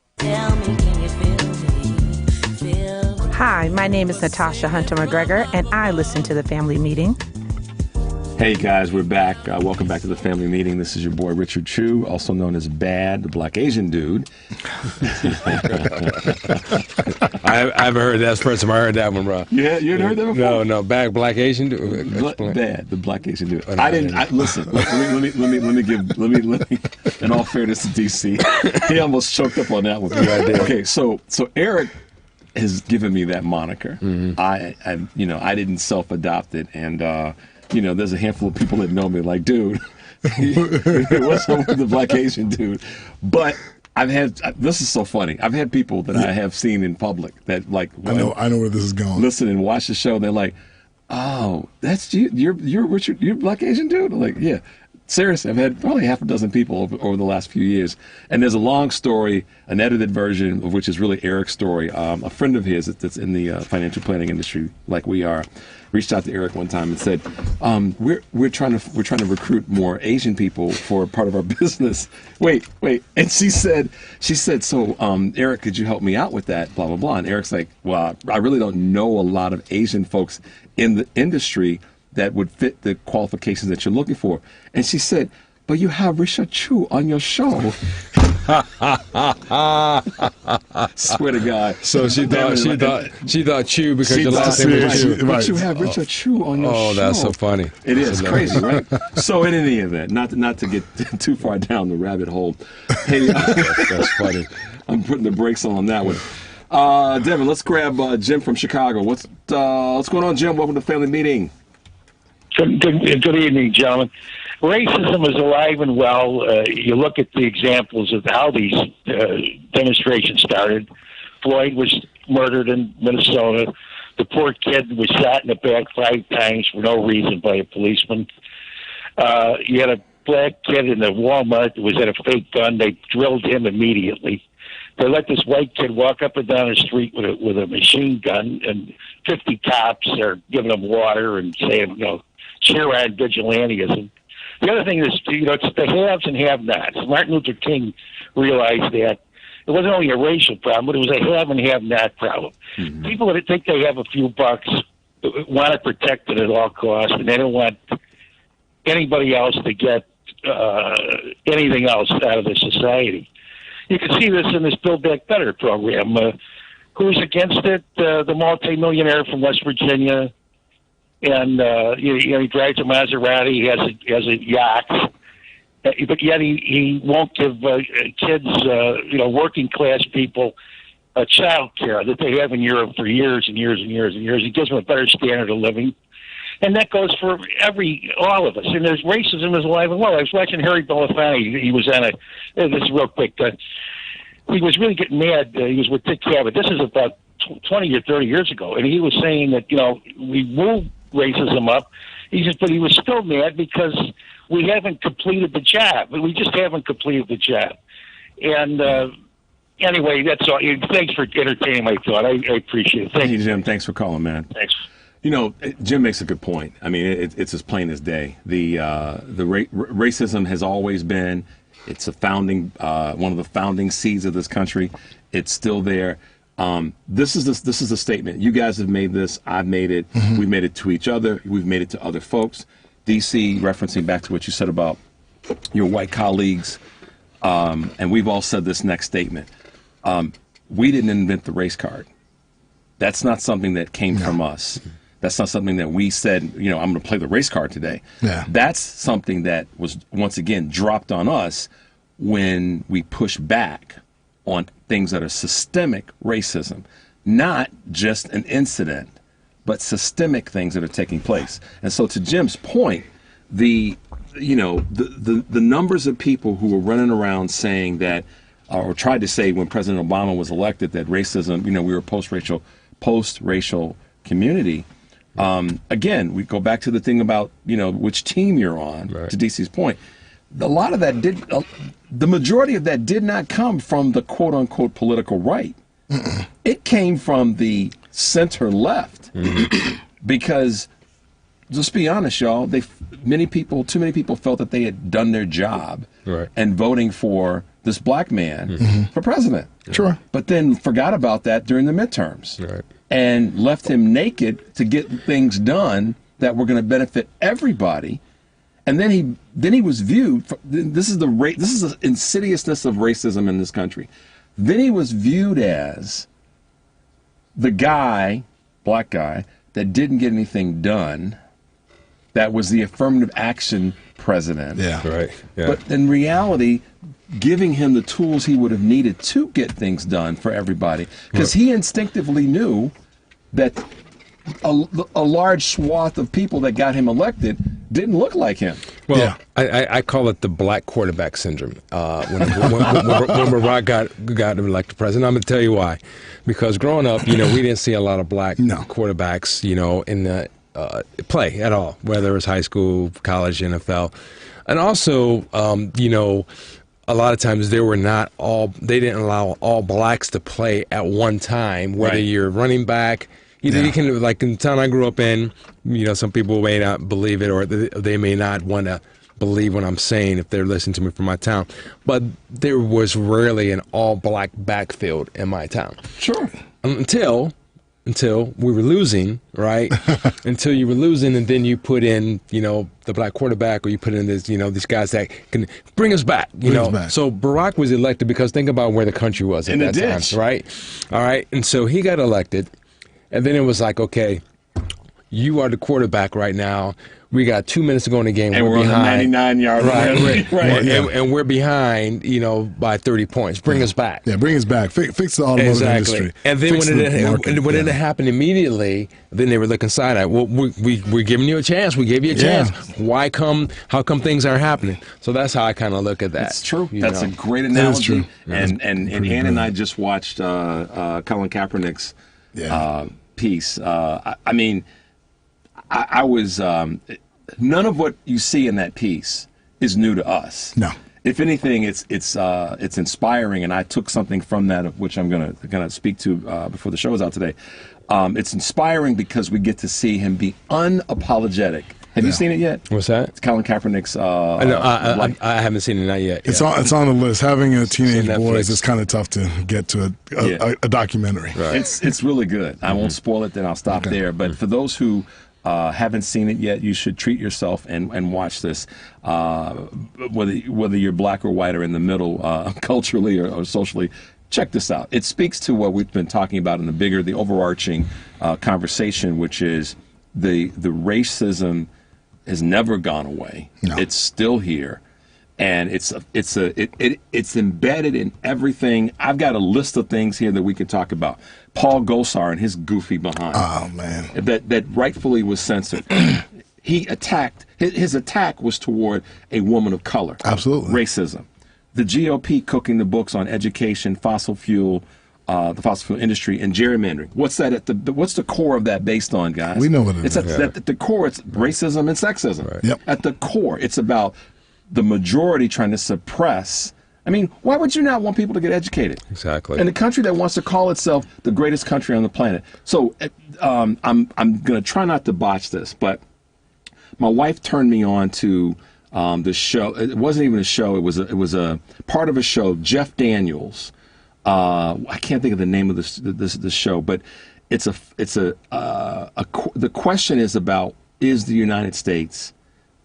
Hi, my name is Natasha Hunter McGregor, and I listen to the Family Meeting. Hey guys, we're back. Welcome back to the Family Meeting. This is your boy Richard Chu, also known as Bad, the Black Asian Dude. I haven't heard that. That's the first time I heard that one, bro. Yeah, you hadn't heard that before? No, Black Asian Dude. Bad, the Black Asian Dude. Listen. Let me give. In all fairness to DC, he almost choked up on that one. Okay, so Eric has given me that moniker. Mm-hmm. I didn't self-adopt it, and. There's a handful of people that know me like, dude, what's up with the Black Asian dude? But this is so funny. I've had people that I have seen in public that like, I know where this is going. Listen and watch the show. They're like, oh, that's you. You're Richard. You're Black Asian dude. I'm like, yeah. Seriously, I've had probably half a dozen people over the last few years. And there's a long story, an edited version of which is really Eric's story. A friend of his that's in the financial planning industry, like we are, reached out to Eric one time and said, "We're trying to recruit more Asian people for part of our business." Wait, and she said, "So, Eric, could you help me out with that?" Blah blah blah. And Eric's like, "Well, I really don't know a lot of Asian folks in the industry that would fit the qualifications that you're looking for." And she said, "But you have Richard Chu on your show." Swear to God. So she thought Chu because your last name was Chu. But you have Richard Chu on your show. Oh, that's so funny. It is crazy, right? So in any event, not to get too far down the rabbit hole. Hey, that's funny. I'm putting the brakes on that one. Devin, let's grab Jim from Chicago. What's going on, Jim? Welcome to Family Meeting. Good evening, gentlemen. Racism is alive and well. You look at the examples of how these demonstrations started. Floyd was murdered in Minnesota. The poor kid was shot in the back 5 times for no reason by a policeman. You had a black kid in the Walmart that was at a fake gun. They drilled him immediately. They let this white kid walk up and down the street with a machine gun, and 50 cops are giving him water and saying, cheer on vigilantism. The other thing is, it's the haves and have-nots. Martin Luther King realized that it wasn't only a racial problem, but it was a have and have-not problem. Mm-hmm. People that think they have a few bucks want to protect it at all costs, and they don't want anybody else to get anything else out of the society. You can see this in this Build Back Better program. Who's against it? The multimillionaire from West Virginia. And he drives a Maserati. He has a yacht, but yet he won't give kids, working class people, child care that they have in Europe for years and years and years and years. He gives them a better standard of living, and that goes for all of us. And there's racism is alive and well. I was watching Harry Belafonte. He was on this is real quick. He was really getting mad. He was with Dick Cavett. This is about 20 or 30 years ago, and he was saying that we moved racism up. But he was still mad because we haven't completed the job. We just haven't completed the job. And Anyway, that's all. Thanks for entertaining my thought. I appreciate it. Thank you, Jim. Thanks for calling, man. Thanks. You know, Jim makes a good point. I mean, it's as plain as day. The racism has always been. It's a founding one of the founding seeds of this country. It's still there. This is a statement. You guys have made this. I've made it. Mm-hmm. We've made it to each other. We've made it to other folks. DC, referencing back to what you said about your white colleagues, and we've all said this next statement. We didn't invent the race card. That's not something that came from us. That's not something that we said, I'm going to play the race card today. Yeah. That's something that was, once again, dropped on us when we push back on things that are systemic racism, not just an incident, but systemic things that are taking place. And so to Jim's point, the numbers of people who were running around saying that, or tried to say when President Obama was elected that racism, we were a post-racial community. Again, we go back to the thing about, which team you're on, to DC's point. A lot of that the majority of that did not come from the quote unquote political right. It came from the center left. Because, let's be honest, y'all, too many people felt that they had done their job and voting for this black man for president. Sure. But then forgot about that during the midterms. And left him naked to get things done that were going to benefit everybody. And then he was viewed. This is the insidiousness of racism in this country. Then he was viewed as the black guy, that didn't get anything done. That was the affirmative action president. Yeah. But in reality, giving him the tools he would have needed to get things done for everybody, because he instinctively knew that a large swath of people that got him elected didn't look like him. Well, I call it the black quarterback syndrome. When Barack got elected president, I'm going to tell you why. Because growing up, we didn't see a lot of black quarterbacks, in the play at all, whether it was high school, college, NFL. And also, a lot of times they didn't allow all blacks to play at one time, whether you're running back. You can, like in the town I grew up in, some people may not believe it, or they may not want to believe what I'm saying if they're listening to me from my town. But there was rarely an all-black backfield in my town. Sure. Until we were losing, right? Until you were losing, and then you put in, the black quarterback, or you put in this, these guys that can bring us back, So Barack was elected because think about where the country was at that time, right? All right. And so he got elected. And then it was like, okay, you are the quarterback right now. We got 2 minutes to go in the game. And we're behind. On the 99-yard line. And we're behind, by 30 points. Bring us back. Yeah, bring us back. Fix the automotive industry. And then when it happened immediately, then they were looking side eye. Well, we're giving you a chance. We gave you a chance. How come things aren't happening? So that's how I kind of look at that. That's true. That's a great analogy. And Ann and I just watched Colin Kaepernick's piece. I mean, I was none of what you see in that piece is new to us. No. If anything, it's inspiring, and I took something from that, of which I'm gonna speak to before the show is out today. It's inspiring because we get to see him be unapologetic. Have you seen it yet? What's that? It's Colin Kaepernick's. I haven't seen it, not yet. It's on the list. Having a teenage boys is kind of tough to get to a documentary. Right. It's really good. I won't spoil it. Then I'll stop there. But for those who haven't seen it yet, you should treat yourself and watch this. Whether you're black or white or in the middle, culturally or socially. Check this out. It speaks to what we've been talking about in the overarching conversation, which is the racism has never gone away. No. It's still here, and it's embedded in everything. I've got a list of things here that we could talk about. Paul Gosar and his goofy behind. Oh man, that rightfully was censored. He attacked. His attack was toward a woman of color. Absolutely, racism. The GOP cooking the books on education, fossil fuel. The fossil fuel industry and gerrymandering. What's the core of that based on, guys? We know what it is. At the core, it's racism and sexism. Right. Yep. At the core, it's about the majority trying to suppress I mean, why would you not want people to get educated? Exactly. In a country that wants to call itself the greatest country on the planet. So I'm going to try not to botch this, but my wife turned me on to the show. It wasn't even a show. It was a part of a show. Jeff Daniels. I can't think of the name of the show, but the question is about, is the United States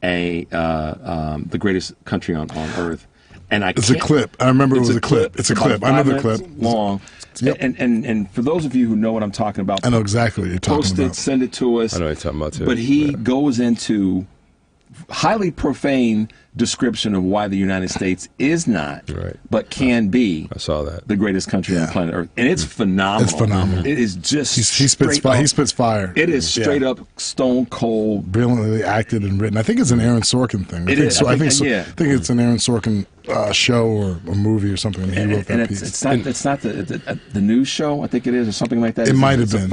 the greatest country on earth? And it's a clip. I remember it was a clip. It's a clip. I know the clip. Long. Yep. And for those of you who know what I'm talking about, I know exactly what you're talking post about. it, send it to us. I know what you're talking about too. But he goes into highly profane description of why the United States is not, but can be. I saw that. The greatest country on the planet Earth, and it's phenomenal. It's phenomenal. It is just he spits fire. It is straight up stone cold, brilliantly acted and written. I think it's an Aaron Sorkin thing. I think it's an Aaron Sorkin show or a movie or something. And he wrote that piece. It's not the news show. I think it is, or something like that. It might have been.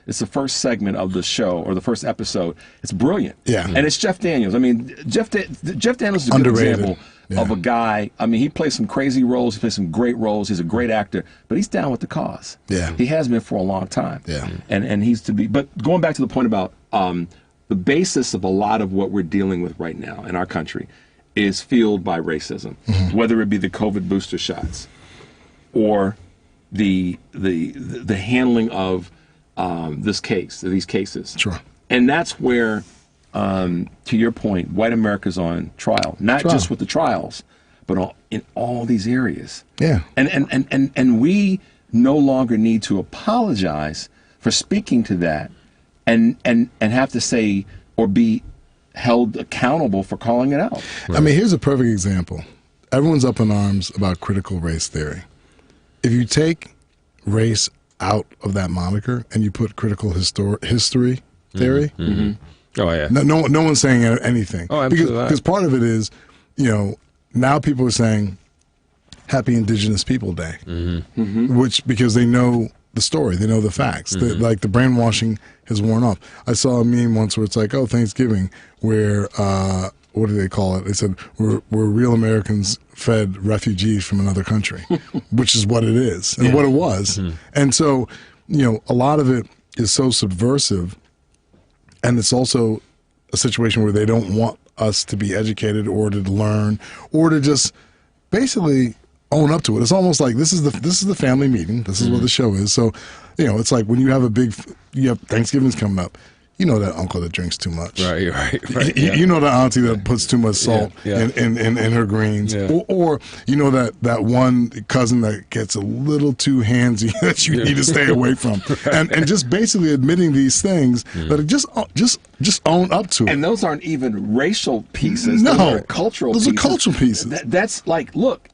It's the first segment of the show, or the first episode. It's brilliant. Yeah. And it's Jeff Daniels. I mean, Jeff Daniels is a good example of a guy. I mean, he plays some crazy roles. He plays some great roles. He's a great actor, but he's down with the cause. Yeah. He has been for a long time. Yeah. And he's to be. But going back to the point about the basis of a lot of what we're dealing with right now in our country is fueled by racism, whether it be the COVID booster shots or the handling of these cases. Sure. And that's where, to your point, white America's on trial, not just with the trials, but in all these areas. Yeah. And we no longer need to apologize for speaking to that and have to say or be held accountable for calling it out. I mean, here's a perfect example. Everyone's up in arms about critical race theory. If you take race out of that moniker and you put critical history theory, oh yeah, no one's saying anything. Oh, absolutely. Because part of it is, now people are saying Happy Indigenous People Day, which because they know the story, they know the facts. Like the brainwashing has worn off. I saw a meme once where it's like, oh, Thanksgiving, where what do they call it? They said we're real Americans fed refugees from another country, which is what it is and what it was. And so, a lot of it is so subversive, and it's also a situation where they don't want us to be educated or to learn or to just basically own up to it. It's almost like this is the family meeting. This is what the show is. So, it's like when you have Thanksgiving's coming up. You know that uncle that drinks too much. Right. You know that auntie that puts too much salt in her greens. Yeah. Or you know that one cousin that gets a little too handsy that you need to stay away from. And just basically admitting these things that are just own up to it. And those aren't even racial pieces. No. Those are cultural pieces. Those are cultural pieces. That's like, look,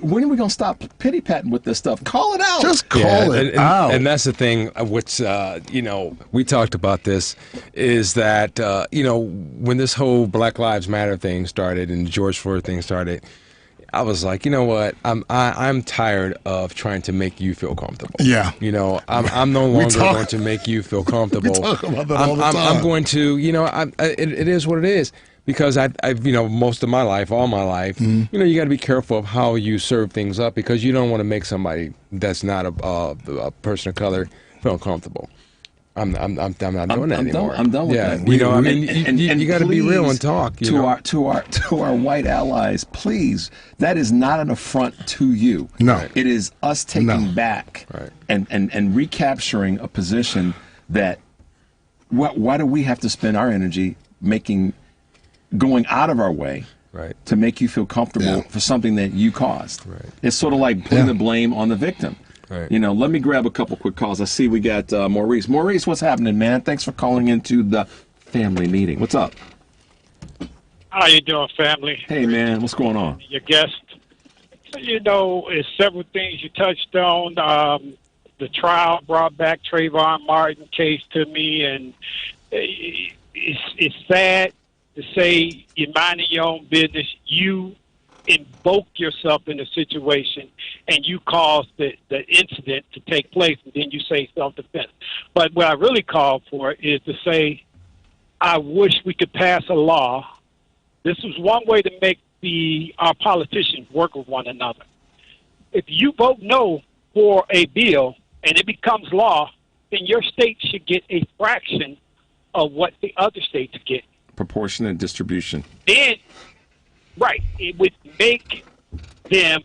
when are we going to stop pity-patting with this stuff? Call it out. Just call it out. And that's the thing, which, we talked about this, is that, when this whole Black Lives Matter thing started and the George Floyd thing started, I was like, you know what? I'm tired of trying to make you feel comfortable. Yeah. I'm no longer going to make you feel comfortable. We talk about that all the time. I'm going to, it is what it is. Because I've most of my life, all my life, you got to be careful of how you serve things up because you don't want to make somebody that's not a person of color feel uncomfortable. I'm not doing that anymore. I'm done with that. You got to be real and talk. To our white allies, please. That is not an affront to you. No, it is us taking back and recapturing a position that. Why do we have to spend our energy going out of our way to make you feel comfortable for something that you caused? Right. It's sort of like putting the blame on the victim. Right. Let me grab a couple quick calls. I see we got Maurice. Maurice, what's happening, man? Thanks for calling into the family meeting. What's up? How you doing, family? Hey, man. What's going on? Your guest. It's several things you touched on. The trial brought back Trayvon Martin case to me, and it's sad to say you're minding your own business. You invoke yourself in a situation and you cause the incident to take place, and then you say self-defense. But what I really call for is to say, I wish we could pass a law. This was one way to make our politicians work with one another. If you vote no for a bill and it becomes law, then your state should get a fraction of what the other states get. Proportionate distribution. Then, right, it would make them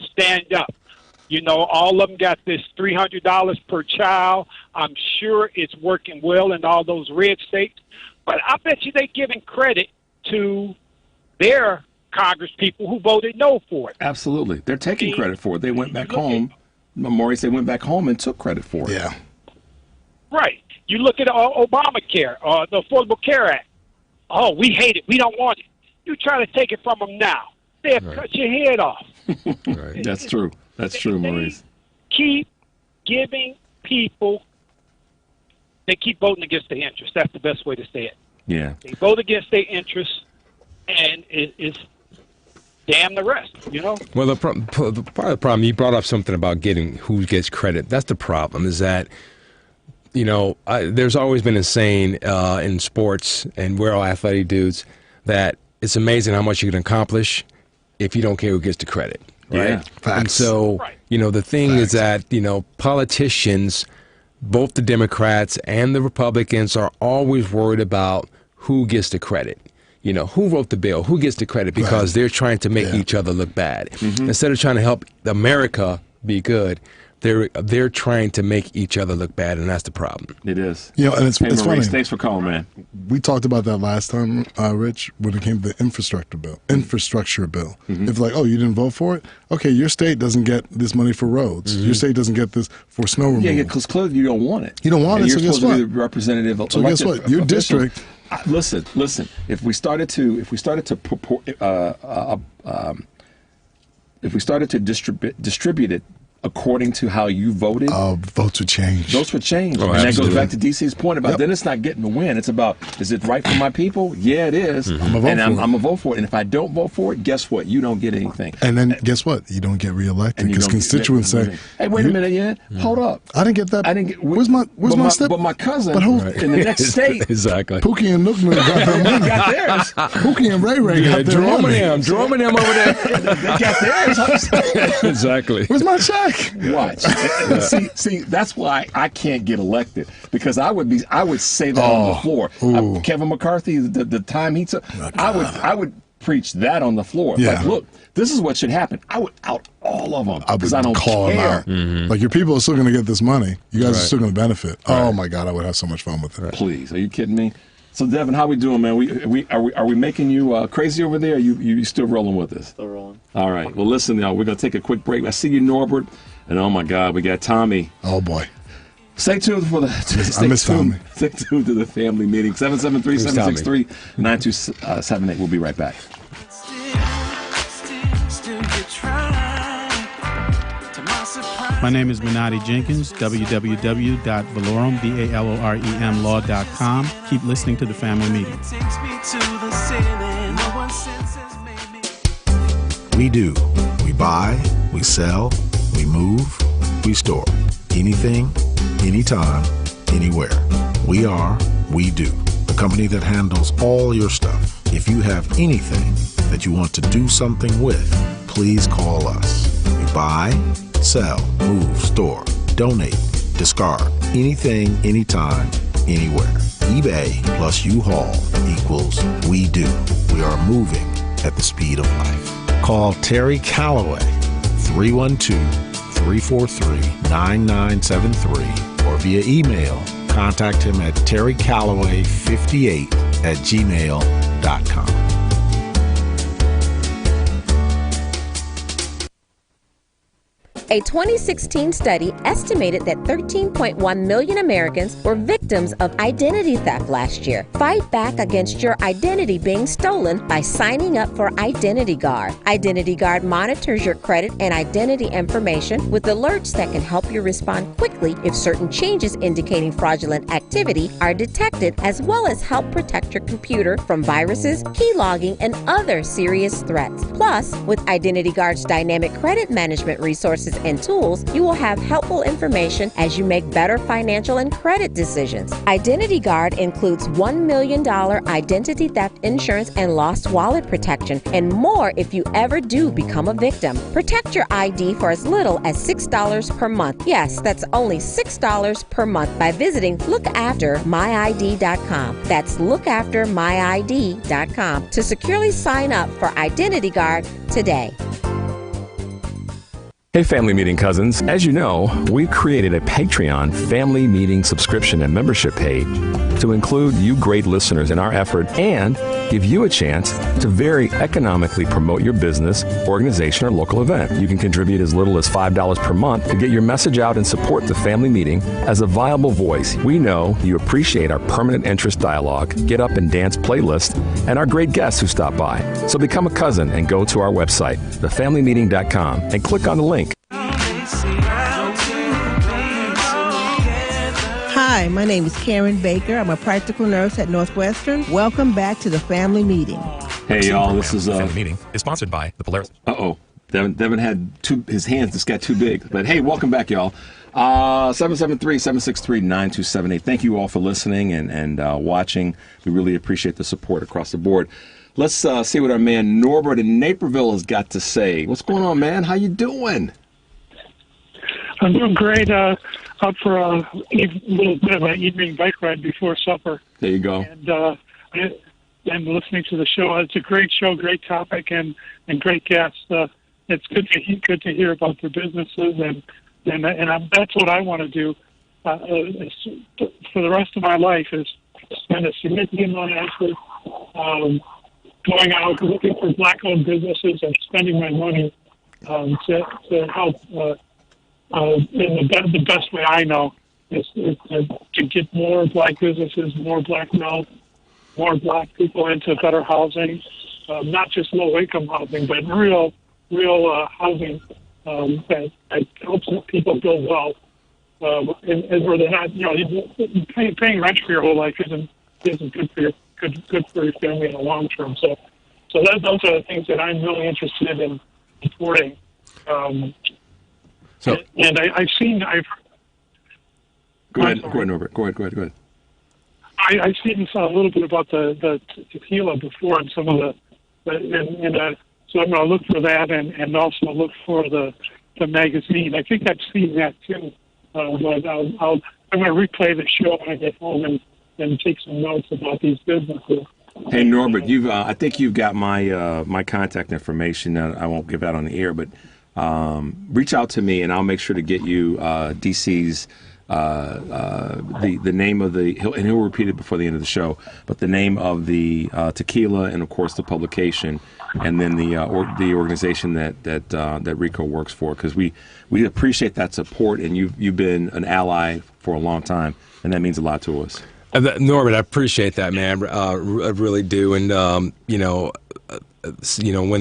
stand up. You know, all of them got this $300 per child. I'm sure it's working well in all those red states. But I bet you they're giving credit to their Congress people who voted no for it. Absolutely. They're taking credit for it. They went back home. Maurice, they went back home and took credit for it. Yeah. Right. You look at Obamacare, the Affordable Care Act. Oh, we hate it. We don't want it. You try to take it from them now. They'll cut your head off. Right. That's true. That's true, Maurice. Keep giving people, they keep voting against their interests. That's the best way to say it. Yeah. They vote against their interests, and it's damn the rest, you know? Well, part of the problem, you brought up something about getting who gets credit. That's the problem, is that, you know, there's always been a saying in sports, and we're all athletic dudes, that it's amazing how much you can accomplish if you don't care who gets the credit. Right? Yeah. Facts. And so, you know, the thing is that, you know, politicians, both the Democrats and the Republicans, are always worried about who gets the credit. You know, who wrote the bill, who gets the credit, because they're trying to make each other look bad. Instead of trying to help America be good, they're trying to make each other look bad, and that's the problem. It is. You know, and it's Maurice, funny. thanks for calling, man. We talked about that last time, Rich, when it came to the infrastructure bill. If like, oh, you didn't vote for it? Okay, your state doesn't get this money for roads. Your state doesn't get this for snow removal. Yeah, because clearly you don't want it. You don't want and it, so you're guess supposed what? to be the representative of So guess what? Your district. Listen. If we started to distribute it according to how you voted, votes would change. Votes would change. Oh, and that absolutely. goes back to DC's point about then it's not getting the win. It's about, is it right for my people? Yeah, it is. I'm going to vote for it. And if I don't vote for it, guess what? You don't get anything. And then guess what? You don't get reelected because constituents say, hey, wait a minute, hold up. I didn't get that. I didn't get. Where's my step? But my cousin But who, in the next state. Exactly. Pookie and Nook got their money. got theirs. Pookie and Ray Ray got their money. Jerome and them over there. They got theirs. Exactly. Where's my check? Watch. See, that's why I can't get elected, because I would say that on the floor. Kevin McCarthy, the time he took, I would preach that on the floor. Yeah. Like, look, this is what should happen. I would out all of them I because I don't call care. them out. Like, your people are still going to get this money. You guys are still going to benefit. Oh my God, I would have so much fun with it. Please, are you kidding me? So, Devin, how we doing, man? Are we making you crazy over there? Or you still rolling with us? Still rolling. All right. Well, listen, y'all. We're gonna take a quick break. I see you, Norbert, and oh my God, we got Tommy. Oh boy. Stay tuned for the. I miss Tommy. Stay tuned to the family meeting. 773-763-9278. We'll be right back. My name is Minati Jenkins, www.valorem.law.com. Keep listening to the family meeting. We do. We buy, we sell, we move, we store. Anything, anytime, anywhere. We do. The company that handles all your stuff. If you have anything that you want to do something with, please call us. We buy, sell, move, store, donate, discard. Anything, anytime, anywhere. eBay plus U-Haul equals we do. We are moving at the speed of life. Call Terry Calloway, 312-343-9973, or via email, contact him at terrycalloway58@gmail.com. A 2016 study estimated that 13.1 million Americans were victims of identity theft last year. Fight back against your identity being stolen by signing up for Identity Guard. Identity Guard monitors your credit and identity information with alerts that can help you respond quickly if certain changes indicating fraudulent activity are detected, as well as help protect your computer from viruses, keylogging, and other serious threats. Plus, with Identity Guard's dynamic credit management resources and tools, you will have helpful information as you make better financial and credit decisions. Identity Guard includes $1 million identity theft insurance and lost wallet protection, and more if you ever do become a victim. Protect your ID for as little as $6 per month. Yes, that's only $6 per month by visiting lookaftermyid.com. That's lookaftermyid.com to securely sign up for Identity Guard today. Hey, Family Meeting cousins. As you know, we've created a Patreon family meeting subscription and membership page to include you great listeners in our effort and give you a chance to very economically promote your business, organization, or local event. You can contribute as little as $5 per month to get your message out and support the Family Meeting as a viable voice. We know you appreciate our permanent interest dialogue, get up and dance playlist, and our great guests who stop by. So become a cousin and go to our website, thefamilymeeting.com, and click on the link. Hi, my name is Karen Baker. I'm a practical nurse at Northwestern. Welcome back to the Family Meeting. Hey, y'all, this is Family Meeting is sponsored by the Polaris. Devin had his hands just got too big. But hey, welcome back, y'all. 773-763-9278. Thank you all for listening and watching. We really appreciate the support across the board. Let's see what our man Norbert in Naperville has got to say. What's going on, man? How you doing? I'm doing great. Out for a little bit of an evening bike ride before supper. There you go. And I'm listening to the show. It's a great show, great topic, and great guests. It's good to hear about their businesses, and that's what I want to do for the rest of my life is spend a significant amount of effort going out looking for black-owned businesses and spending my money to help. The best way I know is to get more black businesses, more black wealth, more black people into better housing, not just low-income housing, but real housing that helps people build wealth, and where they're not, paying rent for your whole life isn't good for your family in the long term. So those are the things that I'm really interested in supporting. I've Go ahead, Norbert. Go ahead. I've seen a little bit about the tequila before and some of so I'm going to look for that and also look for the magazine. I think I've seen that too, but I'm going to replay the show when I get home and take some notes about these businesses. Hey Norbert, I think you've got my contact information. I won't give out on the air, but reach out to me and I'll make sure to get you DC's the name of and he'll repeat it before the end of the show, but the name of the tequila and of course the publication, and then the organization that Rico works for, because we appreciate that support, and you've been an ally for a long time, and that means a lot to us. Norbert, I appreciate that, man. I really do. And when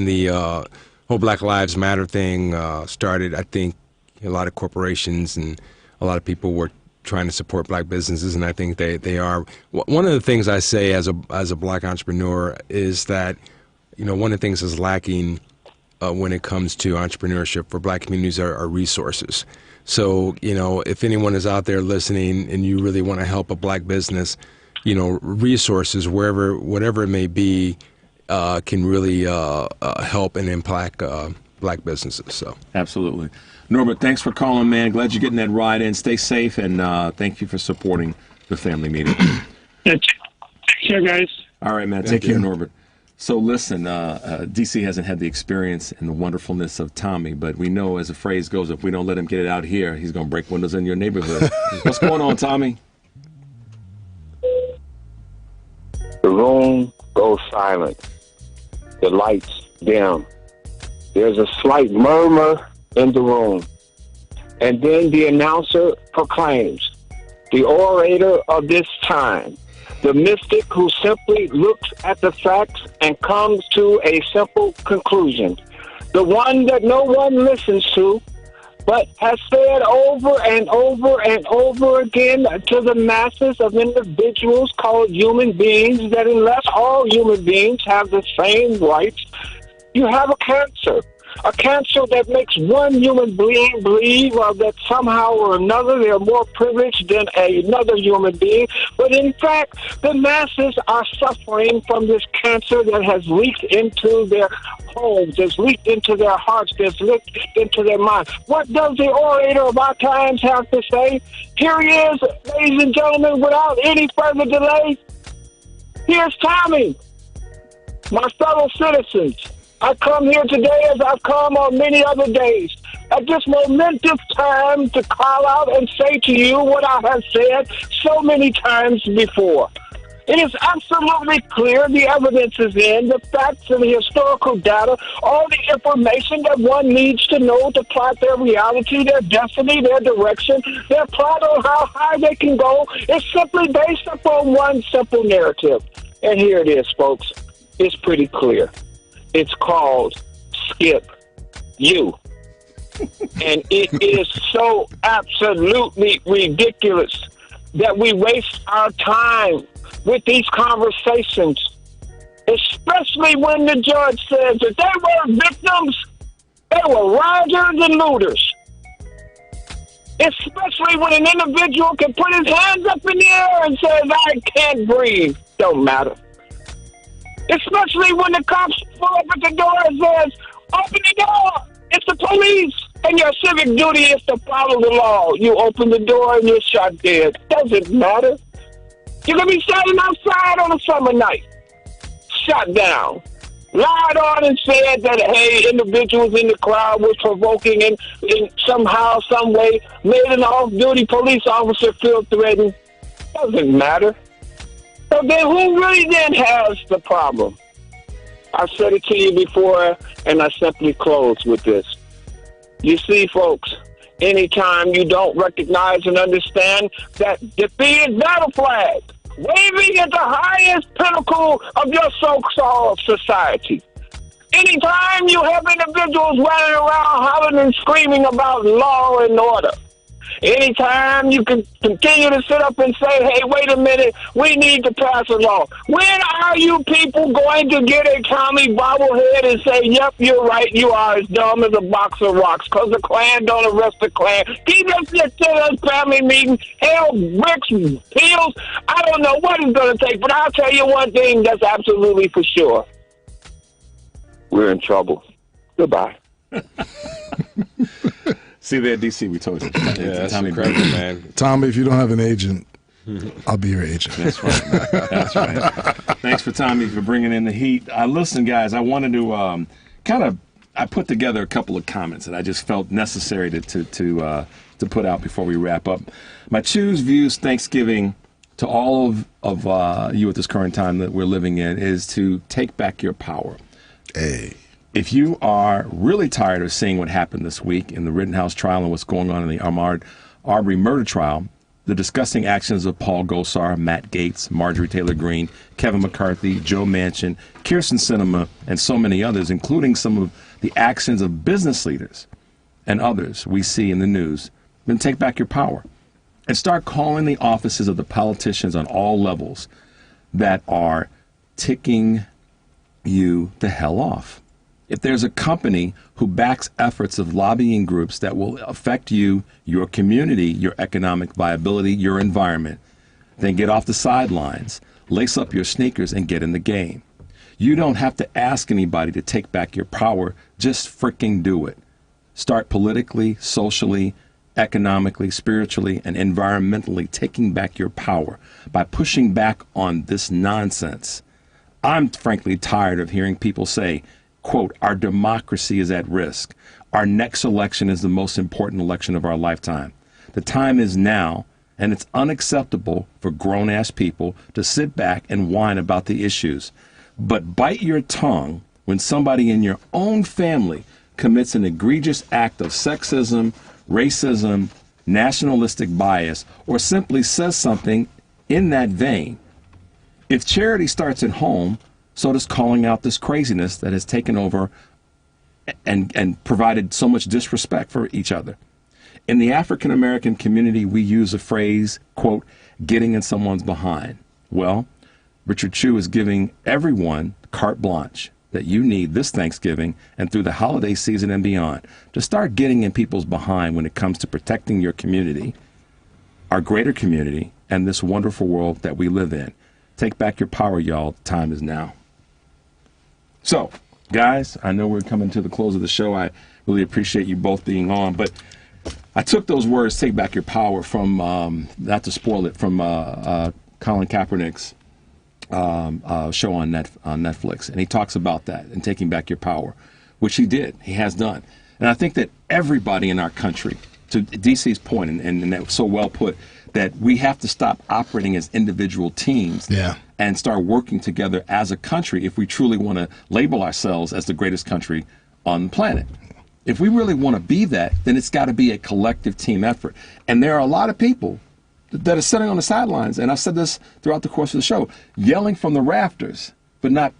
the whole Black Lives Matter thing started, I think a lot of corporations and a lot of people were trying to support black businesses, and I think they are. One of the things I say as a black entrepreneur is that, one of the things that's lacking when it comes to entrepreneurship for black communities are resources. So, if anyone is out there listening and you really want to help a black business, resources, whatever it may be, can really help and impact black businesses. So absolutely. Norbert, thanks for calling, man. Glad you're getting that ride in. Stay safe, and thank you for supporting the Family Meeting. Take care, guys. All right, man. Take care, Norbert. So listen, DC hasn't had the experience and the wonderfulness of Tommy, but we know, as the phrase goes, if we don't let him get it out here, he's going to break windows in your neighborhood. What's going on, Tommy? The room goes silent. The lights dim. There's a slight murmur in the room. And then the announcer proclaims, the orator of this time, the mystic who simply looks at the facts and comes to a simple conclusion, the one that no one listens to, but has said over and over and over again to the masses of individuals called human beings that unless all human beings have the same rights, you have a cancer. A cancer that makes one human being believe that somehow or another they're more privileged than another human being. But in fact, the masses are suffering from this cancer that has leaked into their homes, has leaked into their hearts, has leaked into their minds. What does the orator of our times have to say? Here he is, ladies and gentlemen, without any further delay. Here's Tommy. My fellow citizens, I come here today as I've come on many other days, at this momentous time to call out and say to you what I have said so many times before. It is absolutely clear, the evidence is in, the facts and the historical data, all the information that one needs to know to plot their reality, their destiny, their direction, their plot on how high they can go is simply based upon one simple narrative. And here it is, folks. It's pretty clear. It's called Skip You. And it is so absolutely ridiculous that we waste our time with these conversations, especially when the judge says that they were victims, they were rioters and looters. Especially when an individual can put his hands up in the air and says, I can't breathe. Don't matter. Especially when the cops pull up at the door and says, open the door. It's the police. And your civic duty is to follow the law. You open the door and you're shot dead. Doesn't matter. You can be standing outside on a summer night, shot down, lied on and said that, hey, individuals in the crowd were provoking and somehow, some way, made an off-duty police officer feel threatened. Doesn't matter. So then who really then has the problem? I said it to you before, and I simply close with this. You see, folks, anytime you don't recognize and understand that defeated battle flag, waving at the highest pinnacle of your so-called society. Anytime you have individuals running around hollering and screaming about law and order. Anytime you can continue to sit up and say, hey, wait a minute, we need to pass a law. When are you people going to get a Tommy bobblehead and say, yep, you're right, you are as dumb as a box of rocks because the Klan don't arrest the Klan. Keep us to this family meeting, hell, bricks, pills. I don't know what it's going to take, but I'll tell you one thing that's absolutely for sure. We're in trouble. Goodbye. See there, DC, we told you. Yeah, that's incredible, man. Tommy, if you don't have an agent, I'll be your agent. That's right. That's right. Thanks for Tommy for bringing in the heat. Listen, guys, I wanted to I put together a couple of comments that I just felt necessary to put out before we wrap up. My choose views Thanksgiving to all of you at this current time that we're living in is to take back your power. Hey. If you are really tired of seeing what happened this week in the Rittenhouse trial and what's going on in the Aubry murder trial, the disgusting actions of Paul Gosar, Matt Gaetz, Marjorie Taylor Greene, Kevin McCarthy, Joe Manchin, Kyrsten Sinema, and so many others, including some of the actions of business leaders and others we see in the news, then take back your power and start calling the offices of the politicians on all levels that are ticking you the hell off. If there's a company who backs efforts of lobbying groups that will affect you, your community, your economic viability, your environment, then get off the sidelines, lace up your sneakers, and get in the game. You don't have to ask anybody to take back your power. Just freaking do it. Start politically, socially, economically, spiritually, and environmentally taking back your power by pushing back on this nonsense. I'm frankly tired of hearing people say, quote, our democracy is at risk. Our next election is the most important election of our lifetime. The time is now, and it's unacceptable for grown-ass people to sit back and whine about the issues. But bite your tongue when somebody in your own family commits an egregious act of sexism, racism, nationalistic bias, or simply says something in that vein. If charity starts at home, so does calling out this craziness that has taken over and provided so much disrespect for each other. In the African American community, we use a phrase, quote, getting in someone's behind. Well, Richard Chu is giving everyone carte blanche. that you need this Thanksgiving and through the holiday season and beyond to start getting in people's behind when it comes to protecting your community, our greater community, and this wonderful world that we live in. Take back your power, y'all. Time is now. So, guys, I know we're coming to the close of the show. I really appreciate you both being on, but I took those words, take back your power, from, not to spoil it, from Colin Kaepernick's show on Netflix. And he talks about that and taking back your power, which he did. He has done. And I think that everybody in our country, to DC's point, and that was so well put, that we have to stop operating as individual teams and start working together as a country if we truly want to label ourselves as the greatest country on the planet. If we really want to be that, then it's got to be a collective team effort. And there are a lot of people that are sitting on the sidelines, and I've said this throughout the course of the show, yelling from the rafters, but not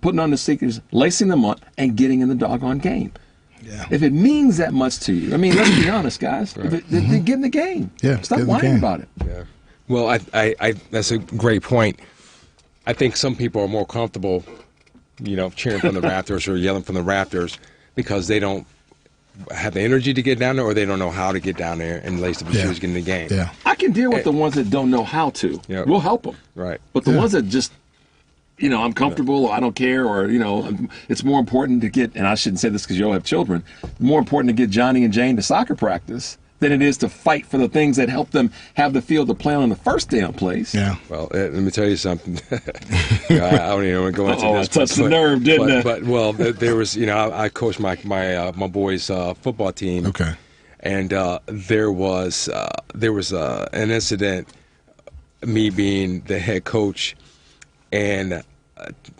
putting on the sneakers, lacing them up, and getting in the doggone game. Yeah. If it means that much to you, I mean, let's be honest, guys. Right. Then get in the game. Yeah, stop whining about it. Yeah. Well, I that's a great point. I think some people are more comfortable, cheering from the rafters or yelling from the rafters because they don't have the energy to get down there, or they don't know how to get down there and lace up the shoes, get in the game. Yeah. I can deal with the ones that don't know how to. Yeah. We'll help them. Right. But the ones that just, I'm comfortable, or I don't care, or, it's more important to get, and I shouldn't say this because you all have children, more important to get Johnny and Jane to soccer practice than it is to fight for the things that help them have the field to play on in the first damn place. Yeah. Well, let me tell you something. I don't even want to go into this. I touched the nerve, didn't I? But there was, I coached my boys' football team. Okay. And there was an incident, me being the head coach, and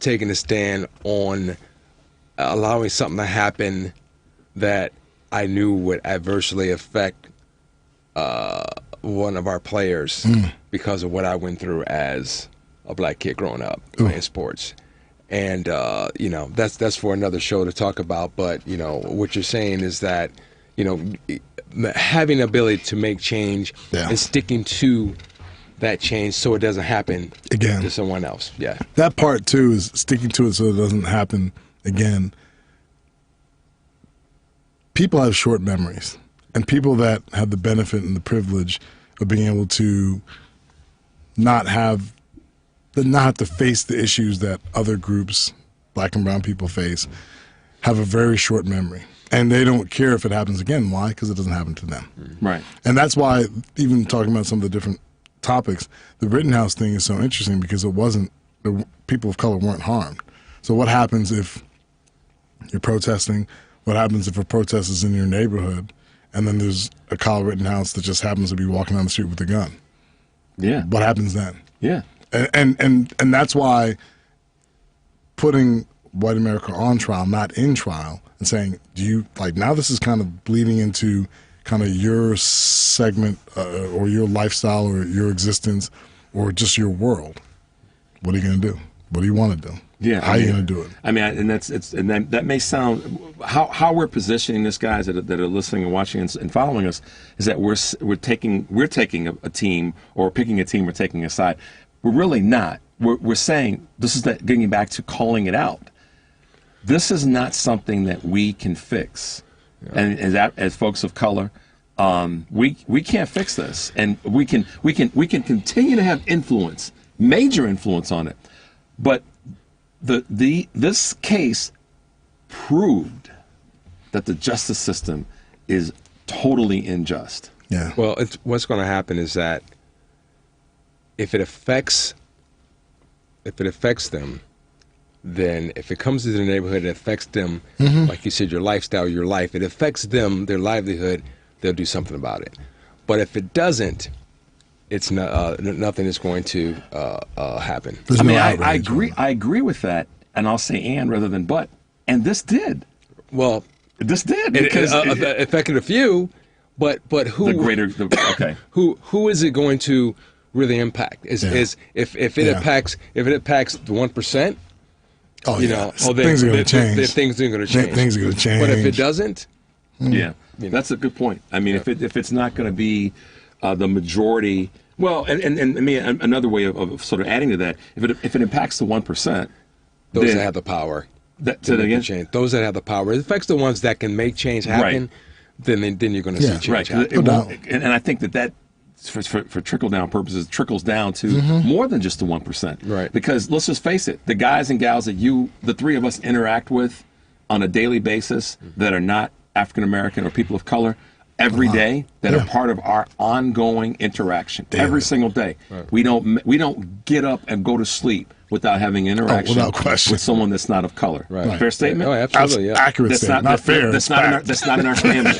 taking a stand on allowing something to happen that I knew would adversely affect one of our players because of what I went through as a black kid growing up playing sports. And, that's for another show to talk about. But, what you're saying is that, having the ability to make change and sticking to that change so it doesn't happen again to someone else. Yeah. That part, too, is sticking to it so it doesn't happen again. People have short memories, and people that have the benefit and the privilege of being able to not have to face the issues that other groups, black and brown people, face, have a very short memory. And they don't care if it happens again. Why? Because it doesn't happen to them. Right. And that's why, even talking about some of the different topics, the Rittenhouse thing is so interesting because the people of color weren't harmed. So what happens if you're protesting? What happens if a protest is in your neighborhood and then there's a Kyle Rittenhouse that just happens to be walking down the street with a gun? Yeah. What happens then? Yeah. And that's why putting white America on trial, not in trial, and saying, now this is kind of bleeding into kind of your segment or your lifestyle or your existence or just your world. What are you going to do? What do you want to do? Yeah, how are you going to do it? I mean, that may sound how we're positioning this, guys that are listening and watching and following us, is that we're taking a team or picking a team or taking a side. We're really not. We're saying this is getting back to calling it out. This is not something that we can fix, and as folks of color, we can't fix this, and we can continue to have influence, major influence on it, but. This case proved that the justice system is totally unjust. Yeah. Well, what's going to happen is that if it affects them, then if it comes to the neighborhood, it affects them. Like you said, your lifestyle, your life. It affects them, their livelihood. They'll do something about it. But if it doesn't, it's not, nothing is going to happen. I agree with that, and I'll say and rather than but. And this did. Well, this did because it affected a few, but who? Okay. Who is it going to really impact? If it impacts the 1%? Things are going to change. Things are going to change. Things are going to change. But if it doesn't, that's a good point. I mean, if it's not going to be the majority. Well, and I mean, another way of sort of adding to that, if it impacts the 1%, Those that have the power. To make change. Those that have the power. It affects the ones that can make change happen. Right. Then you're going to see change happen. And I think that for trickle-down purposes, trickles down to more than just the 1%. Right. Because let's just face it, the guys and gals that the three of us interact with on a daily basis that are not African-American or people of color, every day, that are part of our ongoing interaction every single day. Right. We don't get up and go to sleep without having interaction with someone that's not of color. Right. Fair statement? Oh, absolutely. Yeah. Accurate statement. Not fair. That's not in our family.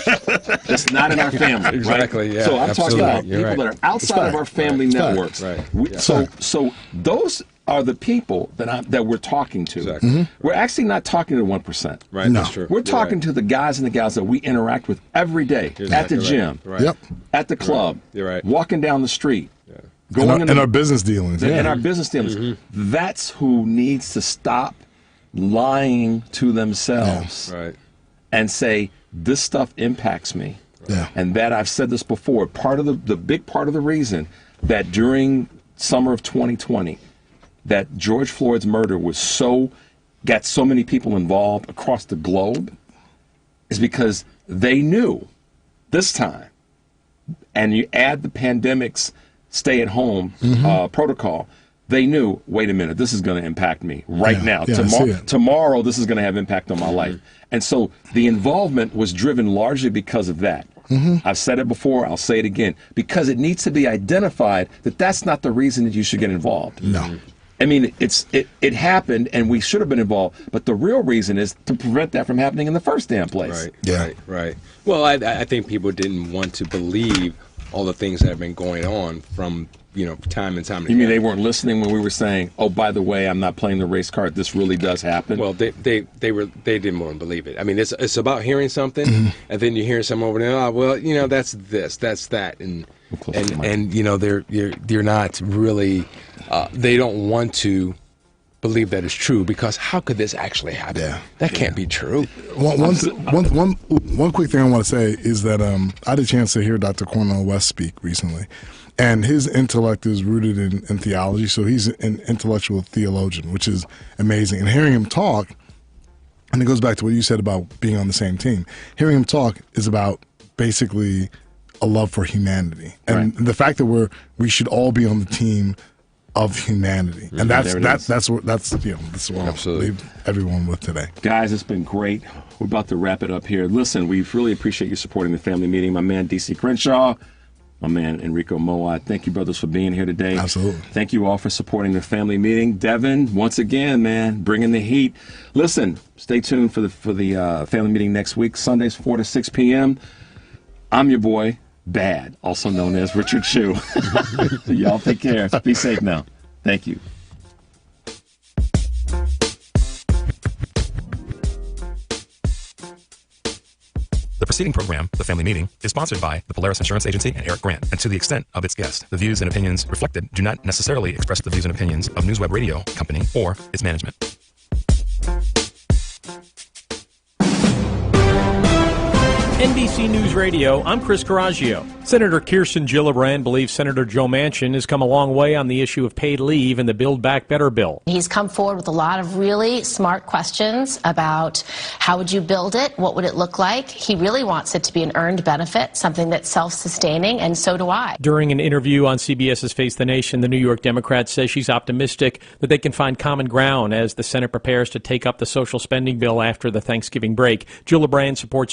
That's not in our family. Exactly. Right? Yeah. So I'm talking about You're people that are outside of our family networks. Right. So those are the people that we're talking to. Exactly. We're actually not talking to 1%. Right. No. That's true. We're talking to the guys and the gals that we interact with every day at the gym, at the club, You're right. walking down the street, in our business dealings. In our business dealings. That's who needs to stop lying to themselves and say, this stuff impacts me. Yeah. And that I've said this before, part of the big part of the reason that during summer of 2020, that George Floyd's murder got so many people involved across the globe is because they knew this time, and you add the pandemic's stay-at-home protocol, they knew, wait a minute, this is going to impact me now. Tomorrow, this is going to have impact on my life. And so the involvement was driven largely because of that. I've said it before, I'll say it again, because it needs to be identified that that's not the reason that you should get involved. No. I mean, it happened, and we should have been involved. But the real reason is to prevent that from happening in the first damn place. Right. Well, I think people didn't want to believe all the things that have been going on from time and time again. You mean they weren't listening when we were saying, "Oh, by the way, I'm not playing the race card. This really does happen." Well, they didn't want to believe it. I mean, it's about hearing something, and then you hear someone over there. Oh, well, that's this, that's that, and they're not really. They don't want to believe that it's true, because how could this actually happen? That can't be true. One quick thing I want to say is that I had a chance to hear Dr. Cornel West speak recently, and his intellect is rooted in theology, so he's an intellectual theologian, which is amazing. And hearing him talk, and it goes back to what you said about being on the same team, hearing him talk is about basically a love for humanity, and the fact that we should all be on the team of humanity, and that's what I'll leave everyone with today. Guys, it's been great. We're about to wrap it up here. Listen, we really appreciate you supporting the family meeting. My man DC Crenshaw, my man Enrico Moa. Thank you, brothers, for being here today. Absolutely. Thank you all for supporting the family meeting. Devin, once again, man, bringing the heat. Listen, stay tuned for the family meeting next week, Sundays 4 to 6 p.m. I'm your boy, Bad, also known as Richard Chu. Y'all take care. Be safe now. Thank you. The preceding program, The Family Meeting, is sponsored by the Polaris Insurance Agency and Eric Grant, and to the extent of its guests, the views and opinions reflected do not necessarily express the views and opinions of NewsWeb Radio Company or its management. NBC News Radio, I'm Chris Coraggio. Senator Kirsten Gillibrand believes Senator Joe Manchin has come a long way on the issue of paid leave in the Build Back Better bill. He's come forward with a lot of really smart questions about how would you build it, what would it look like. He really wants it to be an earned benefit, something that's self-sustaining, and so do I. During an interview on CBS's Face the Nation, the New York Democrat says she's optimistic that they can find common ground as the Senate prepares to take up the social spending bill after the Thanksgiving break. Gillibrand supports